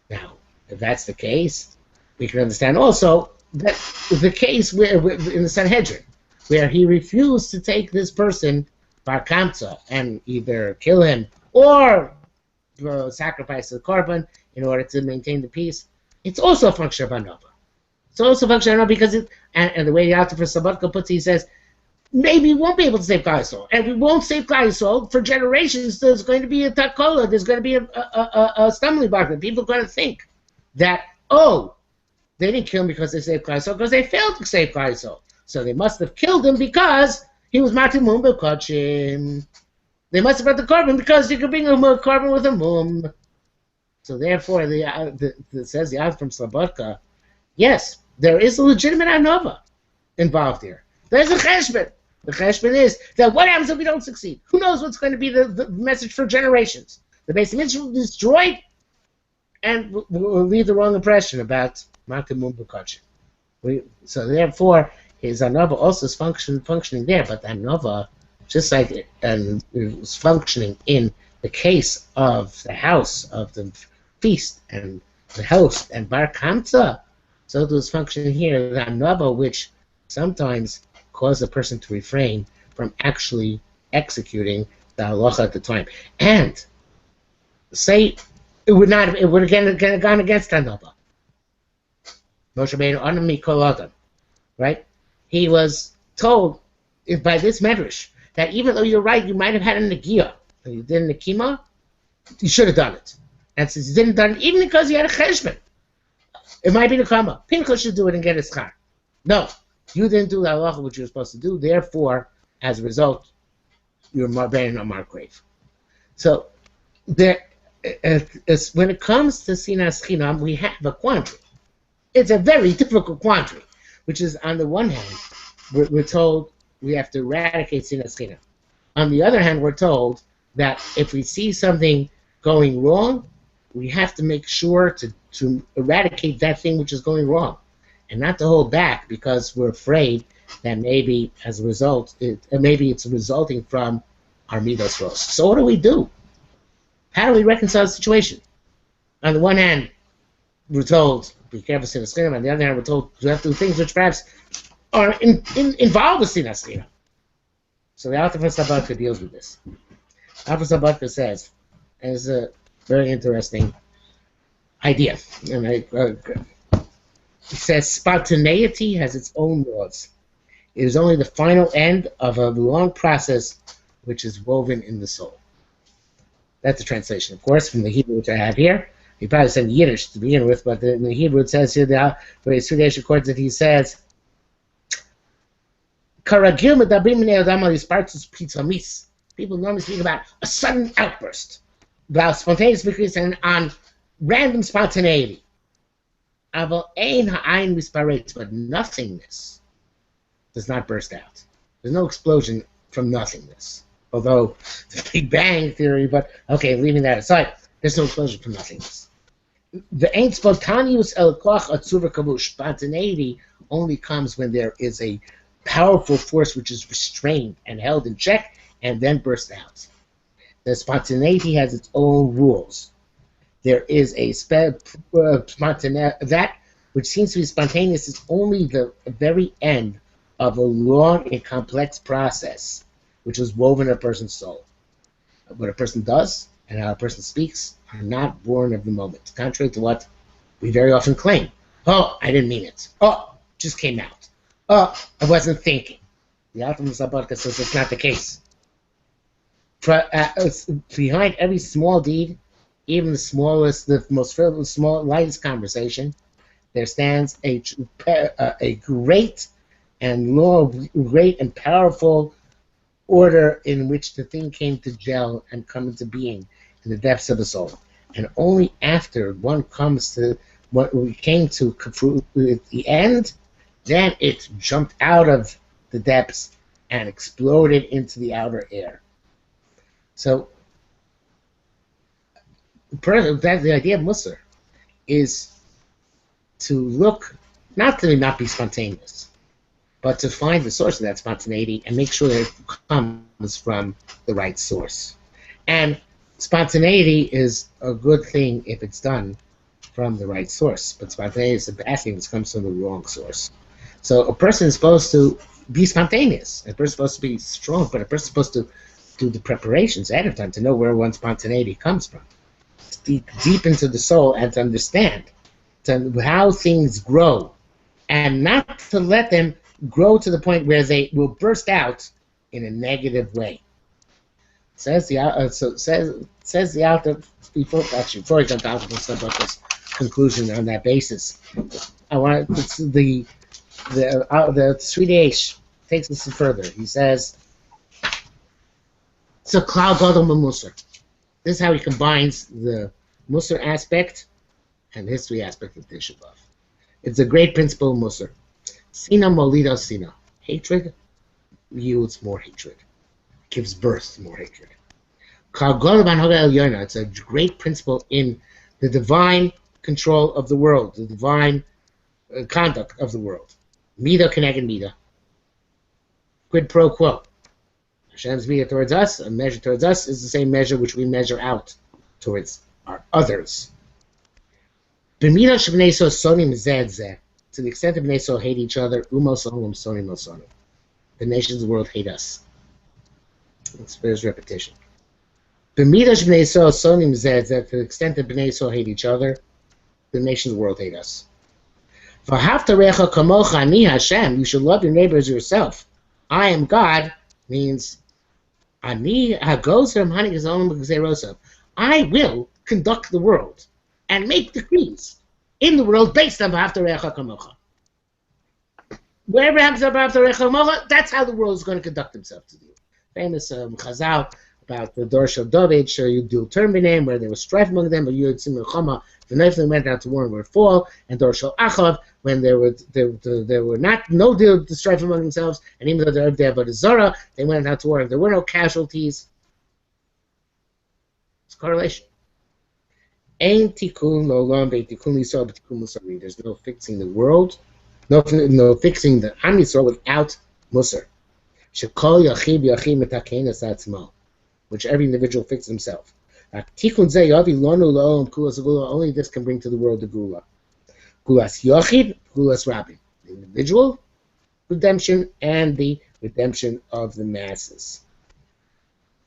Now, if that's the case, we can understand also that the case where in the Sanhedrin, where he refused to take this person, Bar Kamtza, and either kill him or sacrifice the korban in order to maintain the peace, it's also a function of Hanova. It's also a function of Hanova because and the way the author for Slabodka puts it, he says, maybe we won't be able to save Klal Yisrael, and we won't save Klal Yisrael for generations. There's going to be a takola. There's going to be a stumbling block. People are going to think that, oh, They didn't kill him because they saved Klal Yisrael, because they failed to save Klal Yisrael. So they must have killed him because he was Matimum B'Kodshim. They must have brought the korban because you could bring a korban with a mum. So therefore, says the out from Slabodka, yes, there is a legitimate anova involved here. There's a cheshbon. The cheshbon is that what happens if we don't succeed? Who knows what's going to be the message for generations? The Beis Hamikdash will be destroyed, and will leave the wrong impression about Matimum B'Kodshim. So therefore, his anova also is functioning there, but the anova, just like it was functioning in the case of the house of the feast and the host and Bar Kamtza, so it was functioning here, the anova, which sometimes cause a person to refrain from actually executing the halacha at the time. And say it would have gone against anova. Moshe Rabbeinu Anami Kol Adam, right? He was told by this medrash that even though you're right, you might have had a negiah, and you did a nekima, you should have done it. And since you didn't done it, even because you had a cheshbon, it might be nekama. Pinchas should do it and get a schar. No, you didn't do the halacha which you were supposed to do. Therefore, as a result, you're bearing a mark grave. So, when it comes to sinas chinam, we have a quandary. It's a very difficult quandary, which is, on the one hand, we're told we have to eradicate sinas chinam. On the other hand, we're told that if we see something going wrong, we have to make sure to eradicate that thing which is going wrong, and not to hold back because we're afraid that maybe as a result, maybe it's resulting from our midos ros. So what do we do? How do we reconcile the situation? On the one hand, we're told, be careful sinas chinam. On the other hand, we're told we have to do things which perhaps are involved with sinas chinam. So the author of Slabodka deals with this. The author of Slabodka says, and it's a very interesting idea, and it says spontaneity has its own laws. It is only the final end of a long process which is woven in the soul. That's a translation, of course, from the Hebrew which I have here. He probably said Yiddish to begin with, but in the Hebrew it says here, the Seridei Eish records that he says, Karagil medabrim b'nei adam al yispartus pitzamis. People normally speak about a sudden outburst, about spontaneous increase and on random spontaneity. Aval ein ha'ayin misparetz, but nothingness does not burst out. There's no explosion from nothingness. Although the Big Bang theory, but okay, leaving that aside, there's no explosion from nothingness. The ein spontaneous el koach atzur kavush. Spontaneity only comes when there is a powerful force which is restrained and held in check and then bursts out. The spontaneity has its own rules. There is a that which seems to be spontaneous is only the very end of a long and complex process which is woven in a person's soul. What a person does and how a person speaks are not born of the moment, contrary to what we very often claim. Oh, I didn't mean it. Oh, it just came out. Oh, I wasn't thinking. The author of Slabodka says it's not the case. Behind every small deed, even the smallest, the most lightest conversation, there stands a great and powerful order in which the thing came to gel and come into being in the depths of the soul. And only after one comes to what we came to the end, then it jumped out of the depths and exploded into the outer air. So, the idea of Musar is to look, not to not be spontaneous, but to find the source of that spontaneity and make sure that it comes from the right source. And spontaneity is a good thing if it's done from the right source, but spontaneity is a bad thing if it comes from the wrong source. So a person is supposed to be spontaneous, a person is supposed to be strong, but a person is supposed to do the preparations ahead of time to know where one's spontaneity comes from. Deep into the soul and to understand how things grow, and not to let them grow to the point where they will burst out in a negative way. Says the author before he comes out with stuff like this. conclusion on that basis. I want the Seridei Eish takes this further. He says, "It's a cloud gadol musar." This is how he combines the musar aspect and the history aspect of Tisha B'Av. It's a great principle of musar. Sina molida sina. Hatred yields more hatred. Gives birth to more hatred. It's a great principle in the divine control of the world, the divine conduct of the world. Mida keneged mida. Quid pro quo. Hashem's mida towards us, a measure towards us, is the same measure which we measure out towards our others. B'mida shebnei so sonim zeh zeh. To the extent that b'nei so hate each other, umos olim sonim osonim. The nations of the world hate us. There's repetition. B'mida shebnei so sonim zeh zeh. To the extent that b'nei so hate each other, the nations of the world hate us. V'havta recha kamocha ani Hashem. You should love your neighbor as yourself. I am God means ani hagozer mani gezolim b'gzeirosav. I will conduct the world and make decrees in the world based on v'havta recha kamocha. Wherever happens to v'havta recha kamocha, that's how the world is going to conduct itself to you. Famous Chazal about the Dor Shel David, you do turn b'nei, where there was strife among them, but you had Simulcast, the knife went out to war and would fall, and Dor Shel Achav, when there were no deal to strife among themselves, and even though they were there but a Zara, they went out to war and there were no casualties. It's correlation. Ein tikun olam ve'tikun Yisrael b'tikun musari. There's no fixing the world, no fixing the Am Yisrael without musar. Shekol yachid yachid metakein es atzmo, which every individual fixes himself. Tikun zeh yavi lonu la'olam kulas gula. Only this can bring to the world the gula. Gulas yachid, gulas rabbi. The individual redemption and the redemption of the masses.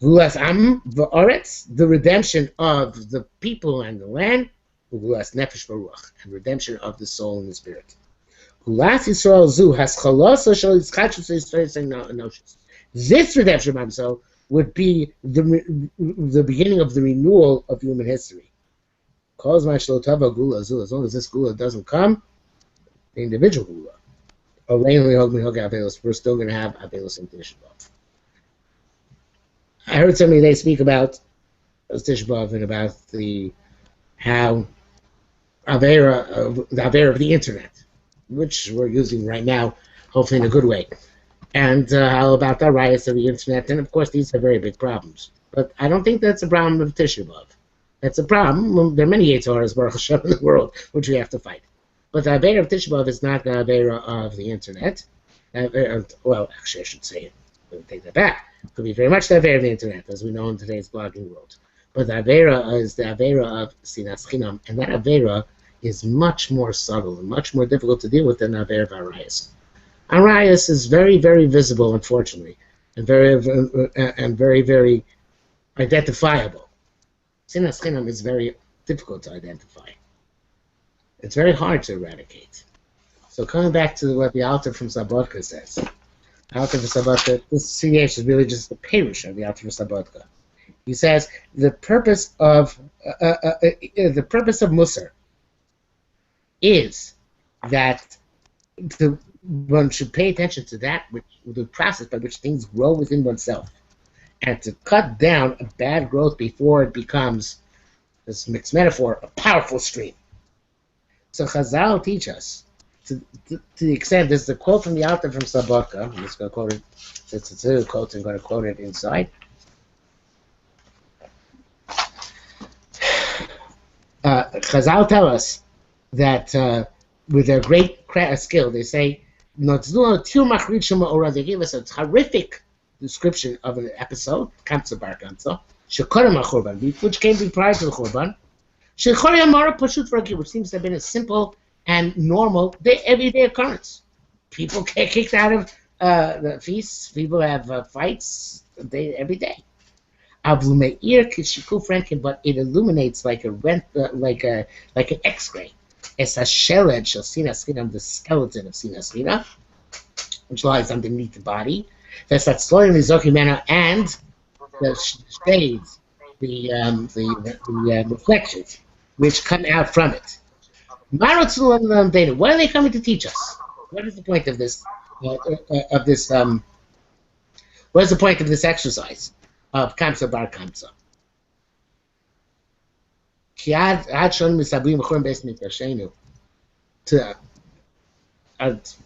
Gulas am v'aretz, the redemption of the people and the land. Gulas nefesh v'ruach, and redemption of the soul and the spirit. Gulas Yisrael zu haschalosa shel yitzchachus yisrael noshis. This redemption of himself would be the beginning of the renewal of human history. As long as this gula doesn't come, the individual gula, we're still going to have Avelos and Tisha B'Av. I heard somebody they speak about Tisha B'Av and about how the Avera of the internet, which we're using right now, hopefully in a good way. And how about the riots of the internet, and of course these are very big problems. But I don't think that's a problem of Tisha B'Av. That's a problem. There are many Yetzaras, Baruch Hashem, in the world, which we have to fight. But the Avera of Tisha B'Av is not the Avera of the internet. Well, actually I should say it. Let me take that back. It could be very much the Avera of the internet, as we know in today's blogging world. But the Avera is the Avera of Sinas Chinam, and that Avera is much more subtle and much more difficult to deal with than the Avera of Arayas. Arayas is very, very visible, unfortunately, and very, very identifiable. Sinas Chinam is very difficult to identify. It's very hard to eradicate. So coming back to what the author from Slabodka says, the author from Slabodka, this Seridei Eish is really just the perush of the author from Slabodka. He says the purpose of Musar is that one should pay attention to that the process by which things grow within oneself, and to cut down a bad growth before it becomes, this mixed metaphor, a powerful stream. So Chazal teach us, to the extent, there's a quote from the author from Slabodka. I'm just going to quote it. Since it's a quote, I'm going to quote it inside. Chazal tell us that with their great skill, they say, they gave us a terrific description of an episode, Kamtza and Bar Kamtza, which came prior to the Churban, which seems to have been a simple and normal, everyday occurrence. People get kicked out of the feasts, people have fights every day. But it illuminates like an X-ray. It's a sheled shel sinas chinam, the skeleton of sinas chinam, which lies underneath the body. There's that slowing mizokimena and the shades, the reflections, which come out from it. What are they coming to teach us? What is the point of this? Of this? What is the point of this exercise of Kamtza and Bar Kamtza?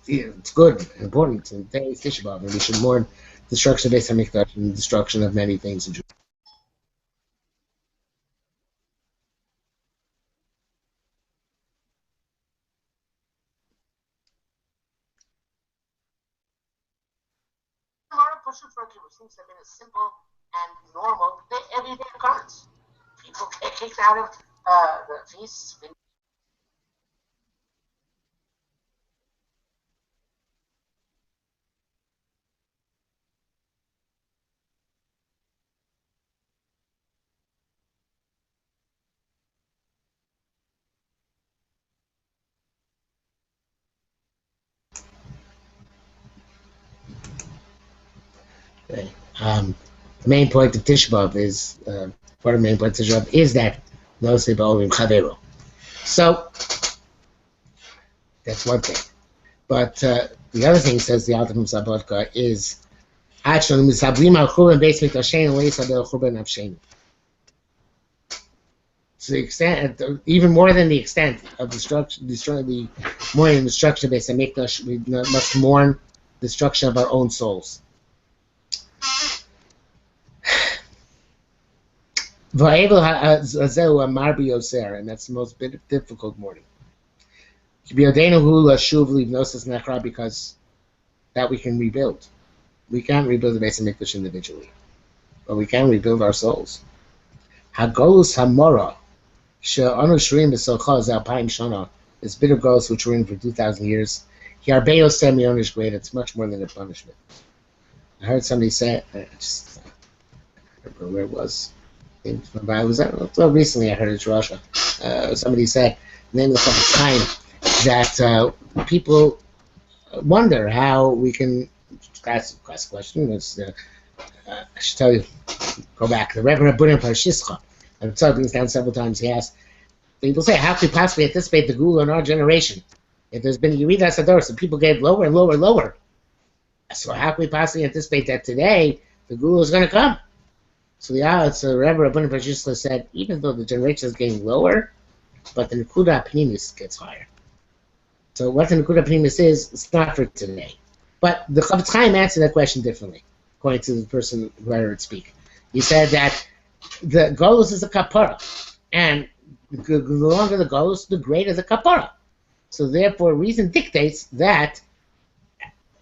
It's good and important, and very Tisha, and we should mourn destruction of Beis Hamikdash and destruction of many things in Jerusalem. Seems to have been a simple and normal, everyday occurrence. People get kicked out of the feasts. Okay. The main point of Tisha B'Av is part of the main point of Tisha B'Av is that no Siba'orim Chavero. So that's one thing. But the other thing says the Alter from Slabodka is Achon Misablim al Churban Beis Mikdasheinu Leisabel Churban Nafsheinu. To the extent, even more than the extent of destruction, destroying the more than destruction of Beis Hamikdash, we must mourn destruction of our own souls. And that's the most difficult mourning. Because that we can rebuild. We can't rebuild the Beis Hamikdash individually, but we can rebuild our souls. Hagolus Hamora, she'anu shrim b'socha z'alpayim shana, this bitter golus which we're in for 2,000 years. Hiarbeo semionish great. It's much more than a punishment. I heard somebody say, I don't remember where it was. Recently I heard it in Russia. Somebody said, the name of the Kamtza time, that people wonder how we can ask a question. I should tell you, go back. The Reverend Abunim Parshischa, and Tzad brings down several times. He asked, people say, how could we possibly anticipate the Gula in our generation? If there's been Yerida Sador, so people get lower and lower and lower. So how can we possibly anticipate that today the Gula is going to come? So the Reverend Abunim Parshischa said, even though the generation is getting lower, but the Nekuda Pnimis gets higher. So what the Nekuda Pnimis is, it's not for today. But the Chafetz Chaim answered that question differently, according to the person who I heard speak. He said that the Golus is a kapara, and the longer the Golus, the greater the kapara. So therefore, reason dictates that,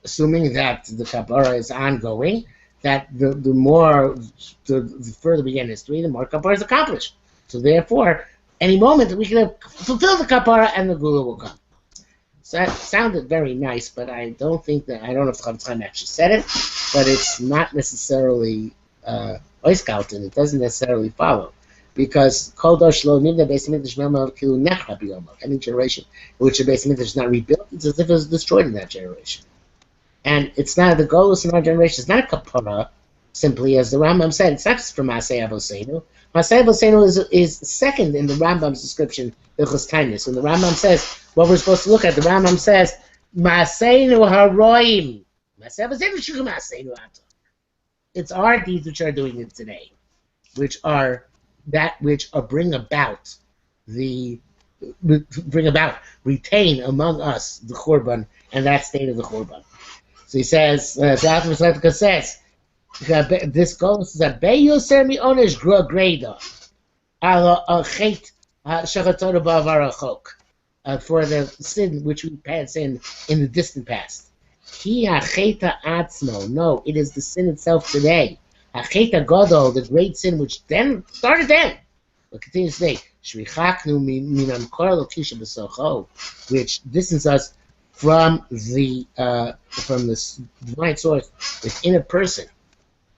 assuming that the kapara is ongoing, that the further we get in history, the more kapara is accomplished. So therefore, any moment we can fulfill the kapara and the gula will come. So that sounded very nice, but I don't know if the Chafetz Chaim actually said it, but it's not necessarily oiskautin. It doesn't necessarily follow, because kol dosh lo nivna Beis Hamikdash me'amav kilu nechra b'yomav. Any generation in which the Beis Hamikdash is not rebuilt, it's as if it was destroyed in that generation. And it's not the golus in our generation. It's not a kapara, simply as the Rambam said. It's not just for Masei Avoseinu. Masei Avoseinu is second in the Rambam's description of Ilchos Tainus. When the Rambam says what we're supposed to look at, the Rambam says Maseinu haroim. Masei Avoseinu shukum Maseinu ato. It's our deeds which are doing it today, which are that which bring about, retain among us the Churban and that state of the Churban. So he says, Slabodka says, this goes to Beyoser mi onesh greda ala chet shachatonu ba'avar achok, for the sin which we pass in the distant past. Ki hacheta atzmo, no, it is the sin itself today. Hacheta gadol, the great sin which then started then, but continues today. Shrichaknu minan kor lokisha b'socho, which distances us from the divine source within a person.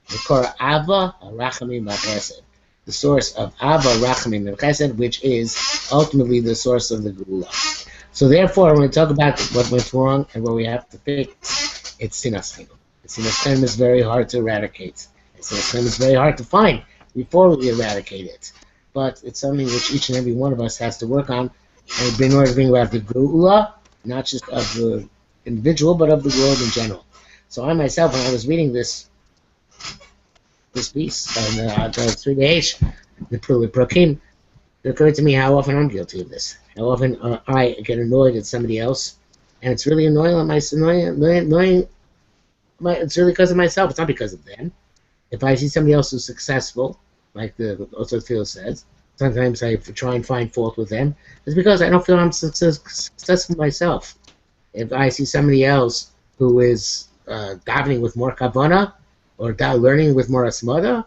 The Korah Ava Rachamim Chesed, the source of Ava Rachamim and Chesed, which is ultimately the source of the Gula. So therefore, when we talk about what went wrong and what we have to fix, it's Sinas Chem. Sinas Chem is very hard to eradicate. Sinas Chem is very hard to find before we eradicate it. But it's something which each and every one of us has to work on And in order to bring about the geula, not just of the individual, but of the world in general. So I myself, when I was reading this piece on the Seridei Eish, the LiPrakim, it occurred to me how often I'm guilty of this. How often I get annoyed at somebody else, and it's really annoying. It's really because of myself. It's not because of them. If I see somebody else who's successful, like the also Phil says, sometimes I try and find fault with them. It's because I don't feel I'm successful myself. If I see somebody else who is davening with more kavana or learning with more asmada,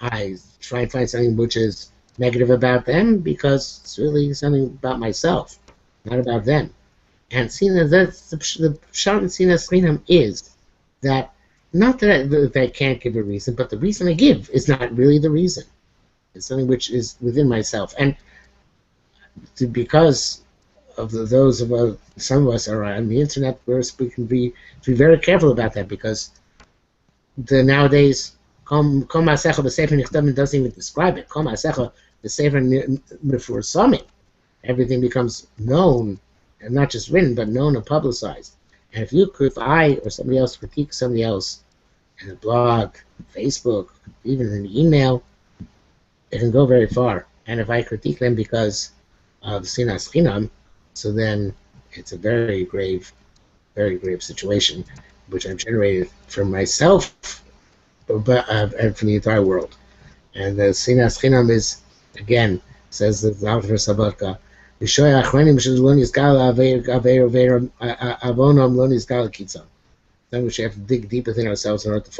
I try and find something which is negative about them because it's really something about myself, not about them. And that's the pshat in Sinas Chinam is that not that I can't give a reason, but the reason I give is not really the reason. It's something which is within myself, and because of those of some of us are on the internet, we can be very careful about that because nowadays Kol Ma'asecha the sefer Nichtav doesn't even describe it. Kol Ma'asecha the sefer Mefursamim. Everything becomes known, and not just written, but known and publicized. And if I or somebody else critique somebody else in a blog, Facebook, even in an email, it can go very far. And if I critique them because of Sinas Chinam, so then it's a very grave situation, which I've generated for myself, and for the entire world. And the Sinas Chinam is, again, says the Slabodka, then we should have to dig deep within ourselves in order to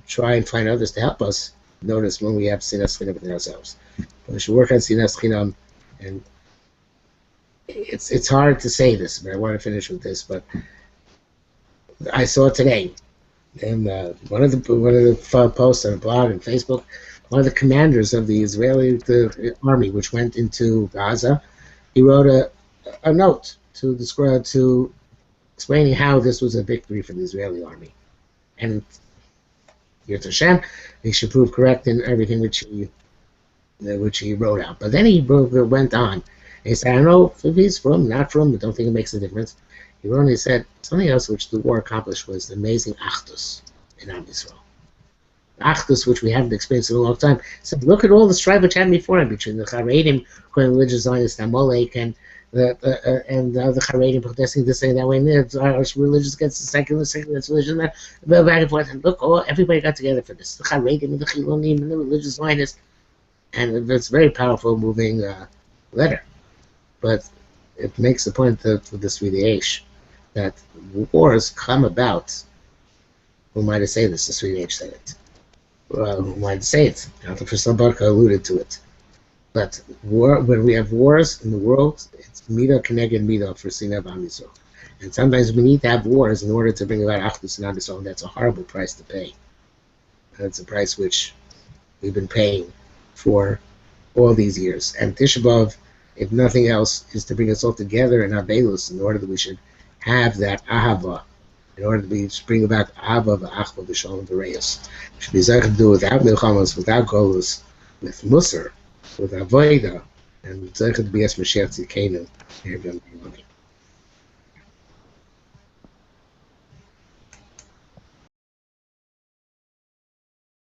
try and find others to help us notice when we have Sinas Chinam within ourselves. But we should work on Sinas Chinam, and it's hard to say this, but I want to finish with this. But I saw today, in one of the posts on a blog and Facebook, one of the commanders of the Israeli army, which went into Gaza, he wrote a note to explaining how this was a victory for the Israeli army, and Yirtzeh Hashem, he should prove correct in everything which he wrote out. But then he went on. He said, I don't know if he's from, not from, I don't think it makes a difference. He wrote and he said, something else which the war accomplished was the amazing Achdus in Am Yisrael. Achdus, which we haven't experienced in a long time. He said, look at all the strife which happened before him between the Charedim, who are religious Zionists, Amalek, and the Charedim protesting this and that way, and the religious against the secular religion, back and forth. And look, everybody got together for this. The Charedim and the Chilonim and the religious Zionists. And it's a very powerful, moving letter. But it makes the point with the Seridei Eish that wars come about. Who might have said this? The Seridei Eish said it. Who might say it? Slabodka alluded to it. But when we have wars in the world, it's midah keneged midah for Sinat Am Yisrael. And sometimes we need to have wars in order to bring about Achdus in Am Yisrael, and that's a horrible price to pay. And it's a price which we've been paying for all these years. And Tisha B'Av, if nothing else, is to bring us all together in Avelus in order that we should have that Ahava, in order to bring about Ahava, V'achva, V'shalom, V'reyos. We should be zeichet to do without milchamas, without golus, with Musar, with Avodah, and zeichet to be as Mashiach Tzidkenu, here